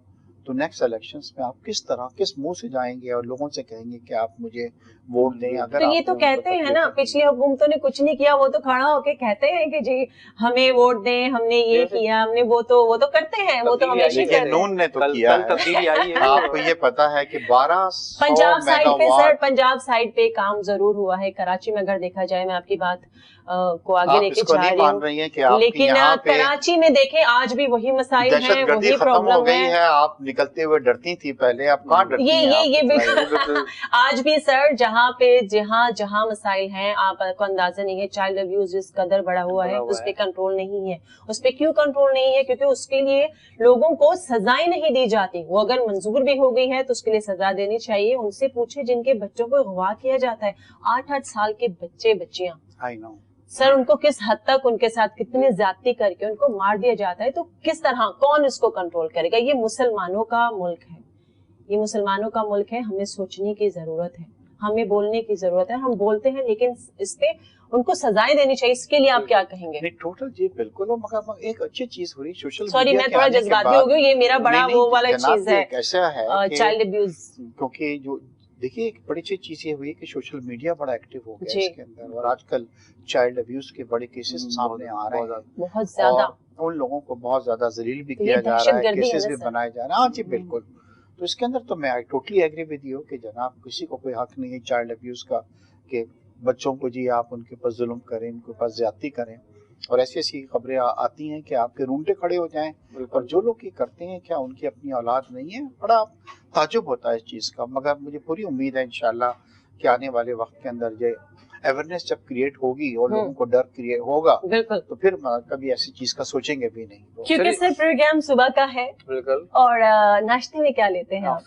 तो नेक्स्ट इलेक्शंस में आप किस तरह किस मुंह से जाएंगे और लोगों से कहेंगे कि आप मुझे वोट दें। अगर तो ये तो कहते हैं ना, पिछली हुकूमतों ने कुछ नहीं किया, वो तो खड़ा होके कहते हैं कि जी हमें वोट दें, हमने ये किया, हमने वो तो करते हैं, वो तो हमेशा करते हैं। नून ने तो किया है। आपको ये पता है कि 1200 पंजाब साइड पे, सर पंजाब साइड पे काम जरूर हुआ है। कराची में अगर देखा जाए, मैं आपकी बात को आगे लेके जा रही हूँ, लेकिन कराची में देखें आज भी वही मसाइल हैं, वही प्रॉब्लम है। आप निकलते हुए डरती थी पहले, आप कहाँ डरती हैं? ये बिल्कुल आज भी सर जहाँ पे जहाँ मसाइल हैं, आपको अंदाजा नहीं है। चाइल्ड अब्यूज इस कदर बढ़ा हुआ है, उस पे कंट्रोल नहीं है। उस पे क्यों कंट्रोल नहीं है? क्योंकि उसके लिए लोगों को सजाएं नहीं दी जाती। वो अगर मंजूर भी हो गई है तो उसके लिए सजा देनी चाहिए। उनसे पूछे जिनके बच्चों को अगवा किया जाता है, 8-8 साल के बच्चियां, आई नो सर उनको किस हद तक उनके साथ कितनी ज्यादती करके उनको मार दिया जाता है, तो किस तरह कौन इसको कंट्रोल करेगा? ये मुसलमानों का मुल्क है, ये मुसलमानों का मुल्क है। हमें सोचने की जरूरत है, हमें बोलने की जरूरत है। हम बोलते हैं लेकिन इस पे उनको सजाएं देनी चाहिए। इसके लिए आप क्या कहेंगे? नहीं टोटल जी बिल्कुल। मगर एक अच्छी चीज हो रही सोशल, सॉरी मैं थोड़ा जज्बाती हो गई, ये मेरा बड़ा वो वाला चीज है, कैसा है चाइल्ड अब्यूज। क्योंकि जो देखिए एक बड़ी अच्छी चीज ये हुई कि सोशल मीडिया बड़ा एक्टिव हो गया इसके अंदर, और आजकल चाइल्ड अब्यूज के बड़े केसेस सामने आ रहे हैं, बहुत ज्यादा, उन लोगों को बहुत ज्यादा जलील भी किया जा रहा है, केसेस भी बनाए जा रहे हैं। हाँ जी बिल्कुल। तो इसके अंदर तो मैं I totally agree with you कि जनाब किसी को कोई हक नहीं है चाइल्ड अब्यूज का, कि बच्चों को जी आप उनके ऊपर जुल्म करें, उनके ऊपर ज्यादती करें, और ऐसी ऐसी खबरें आती हैं कि आपके रूंगटे खड़े हो जाएं। और जो लोग ये करते हैं क्या उनकी अपनी औलाद नहीं है? बड़ा ताजुब होता है इस चीज़ का। मगर मुझे पूरी उम्मीद है इंशाल्लाह कि आने वाले वक्त के अंदर ये अवेयरनेस जब क्रिएट होगी और लोगों को डर क्रिएट होगा, बिल्कुल, तो फिर कभी ऐसी चीज का सोचेंगे भी नहीं। क्योंकि सर प्रोग्राम सुबह का है, बिल्कुल, और नाश्ते में क्या लेते हैं आप?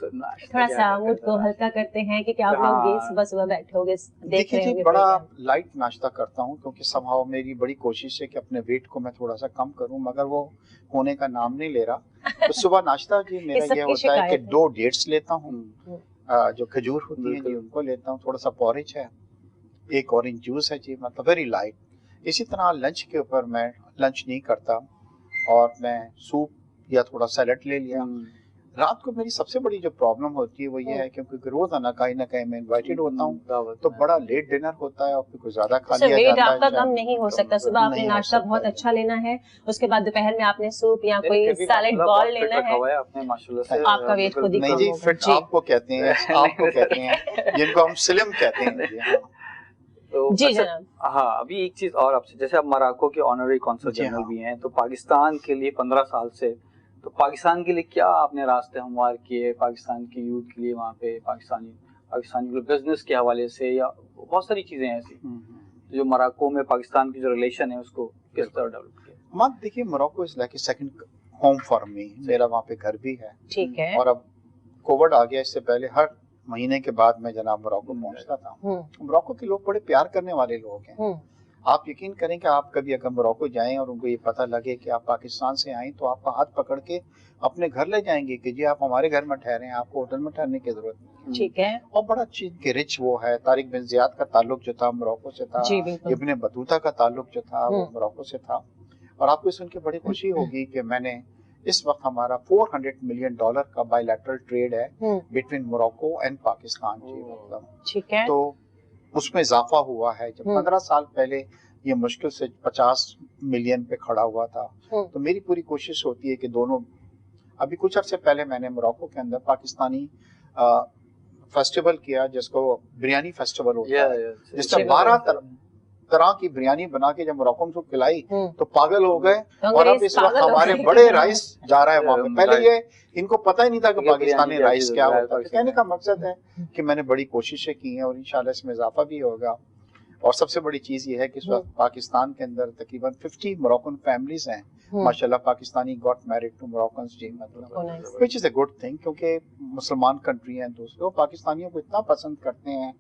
थोड़ा सा मूड को हल्का करते हैं कि आप लोग भी सुबह सुबह बैठोगे देख रहे होंगे। बड़ा लाइट नाश्ता करता हूँ क्योंकि समहाउ मेरी बड़ी कोशिश है कि अपने वेट को मैं थोड़ा सा कम करूँ, मगर वो होने का नाम नहीं ले रहा। तो सुबह नाश्ता जी मेरा ये होता है कि 2 डेट्स लेता हूँ, जो खजूर होती है जी उनको लेता हूँ, थोड़ा सा पॉरेज है, एक ऑरेंज जूस है जी, मतलब वेरी लाइट। इसी तरह लंच के ऊपर मैं लंच नहीं करता और मैं सूप या थोड़ा सैलेड ले लिया। रात को मेरी सबसे बड़ी जो प्रॉब्लम होती है वो ये है क्योंकि रोजाना कहीं ना कहीं मैं इनवाइटेड होता हूँ तो बड़ा लेट डिनर होता है और फिर कुछ ज्यादा खा लिया जाता है। आपका कम नहीं हो सकता, सुबह आपने नाश्ता बहुत अच्छा लेना है, उसके बाद दोपहर में आपने सूप या कोई सैलेड बॉल लेना है, आपका वेट खुद ही नहीं जी फिट आपको कहते हैं, आपको कहते हैं जिनको हम स्लिम कहते हैं। तो जी जनाब। हाँ, अभी एक चीज और आपसे, जैसे आप मोरक्को के ऑनररी कॉन्सल जनरल भी हैं, तो पाकिस्तान के लिए 15 साल से, तो पाकिस्तान के लिए क्या आपने रास्ते हमवार किए, पाकिस्तान की यूथ के लिए वहाँ पे पाकिस्तानी बिजनेस के हवाले से, या बहुत सारी चीजें ऐसी जो मोरक्को में पाकिस्तान की जो रिलेशन है उसको किस तरह डेवलप किया? मत देखिए, Morocco is like a second home for me, मेरा वहाँ पे घर भी है, ठीक है, और अब कोविड आ गया, इससे पहले हर महीने के बाद मैं जनाब मोरक्को पहुंचता था। मोरक्को के लोग बड़े प्यार करने वाले लोग हैं। आप यकीन करें कि आप कभी अगर मोरक्को जाएं और उनको ये पता लगे कि आप पाकिस्तान से आए तो आपका हाथ पकड़ के अपने घर ले जाएंगे कि जी आप हमारे घर में ठहरे, आपको होटल में ठहरने की जरूरत नहीं, ठीक है। और बड़ा अच्छी रिच वो है, तारिक बिन ज़ियाद का ताल्लुक जो था मोरक्को से था, इब्ने बतूता का ताल्लुक जो था वो मोरक्को से था। और आपको सुन के बड़ी खुशी होगी कि मैंने इस वक्त हमारा $400 मिलियन का बायलैटरल ट्रेड है बिटवीन मोरक्को एंड पाकिस्तान जी, मतलब ठीक है। तो उसमें इजाफा हुआ है। जब 15 साल पहले ये मुश्किल से 50 मिलियन पे खड़ा हुआ था, तो मेरी पूरी कोशिश होती है कि दोनों, अभी कुछ अर्से पहले मैंने मोरक्को के अंदर पाकिस्तानी फेस्टिवल किया जिसको बिरयानी फेस्टिवल होता है, जिसमें 12 तरह की बिरयानी बना के जब मोरक्को में खिलाई तो पागल हो गए। और अब इस वक्त हमारे बड़े राइस जा रहा है वहाँ पे, पहले ये इनको पता ही नहीं था कि पाकिस्तानी राइस क्या होता है। कहने का मकसद है कि मैंने बड़ी कोशिशें की हैं और इंशाल्लाह इसमें इजाफा भी होगा। और सबसे बड़ी चीज ये है कि इस वक्त पाकिस्तान के अंदर तकरीबन 50 मोरक्कन फैमिलीज हैं माशाल्लाह, पाकिस्तानी गॉट मैरिड टू मोरक्कन्स जी, मतलब which is a good thing, क्योंकि मुसलमान कंट्री है, दूसरे पाकिस्तानियों को इतना पसंद करते हैं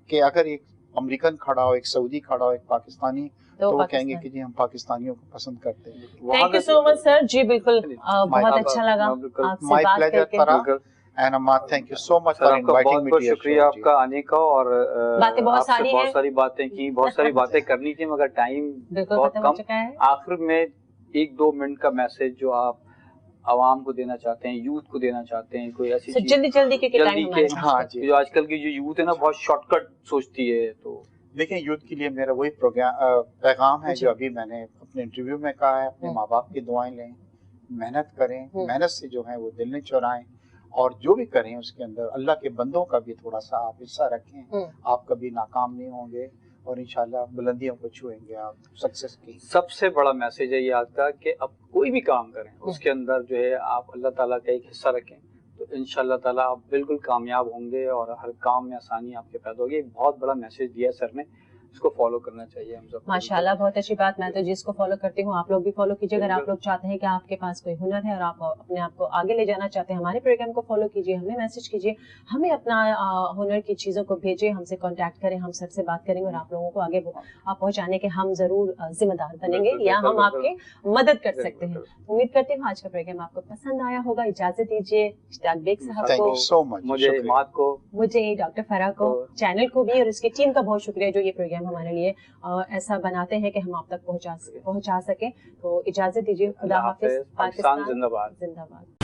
कि अगर एक अमेरिकन खड़ा हो, एक सऊदी खड़ा हो, एक पाकिस्तानी, तो वो कहेंगे कि जी हम पाकिस्तानियों को पसंद करते हैं। Thank you so much sir जी, बिल्कुल बहुत अच्छा लगा आपसे बात करके। एंड अम्मा thank you so much for inviting me to your show. शुक्रिया आपका आने का, और बातें बहुत सारी बातें की, बहुत सारी बातें करनी थी मगर टाइम बहुत कम। आखिर में 1-2 मिनट का मैसेज जो आप आवाम को देना चाहते हैं, यूथ को देना चाहते हैं, कोई ऐसी चीज जल्दी के, हाँ जी, जो आजकल की जो यूथ है ना बहुत शॉर्टकट सोचती है, तो देखिए यूथ के लिए मेरा वही पैगाम है जो अभी मैंने अपने इंटरव्यू में कहा है, अपने माँ बाप की दुआएं लें, मेहनत करें, मेहनत से जो है वो दिल नहीं चुराएं, और जो भी करें उसके अंदर अल्लाह के बंदों का भी थोड़ा सा आप हिस्सा रखें, आप कभी नाकाम नहीं होंगे और इंशाल्लाह बुलंदियों को छुएंगे आप सक्सेस की। सबसे बड़ा मैसेज है ये आज का कि अब कोई भी काम करें उसके अंदर जो है आप अल्लाह ताला का एक हिस्सा रखें, तो इंशाल्लाह ताला आप बिल्कुल कामयाब होंगे और हर काम में आसानी आपके पैदा होगी। बहुत बड़ा मैसेज दिया सर ने, इसको फॉलो करना चाहिए हम सब। माशाल्लाह बहुत अच्छी बात, मैं तो जिसको फॉलो करती हूँ आप लोग भी फॉलो कीजिए। अगर आप लोग चाहते हैं कि आपके पास कोई हुनर है और आप अपने आप को आगे ले जाना चाहते हैं, हमारे प्रोग्राम को फॉलो कीजिए, हमें मैसेज कीजिए, हमें अपना हुनर की चीजों को भेजिए, हमसे कांटेक्ट करें, हम सर से बात करेंगे और आप लोगों को आगे पहुंचाने के हम जरूर जिम्मेदार बनेंगे या हम आपके मदद कर सकते हैं। उम्मीद करती हूँ आज का प्रोग्राम आपको पसंद आया होगा। इजाजत दीजिए इश्तियाक बेग साहब को, मुझे इमाद को, मुझे डॉक्टर फराह को, चैनल को भी और इसकी टीम का बहुत शुक्रिया जो ये प्रोग्राम हमारे लिए ऐसा बनाते हैं कि हम आप तक पहुंचा सके। तो इजाजत दीजिए, खुदा हाफिज, पाकिस्तान जिंदाबाद।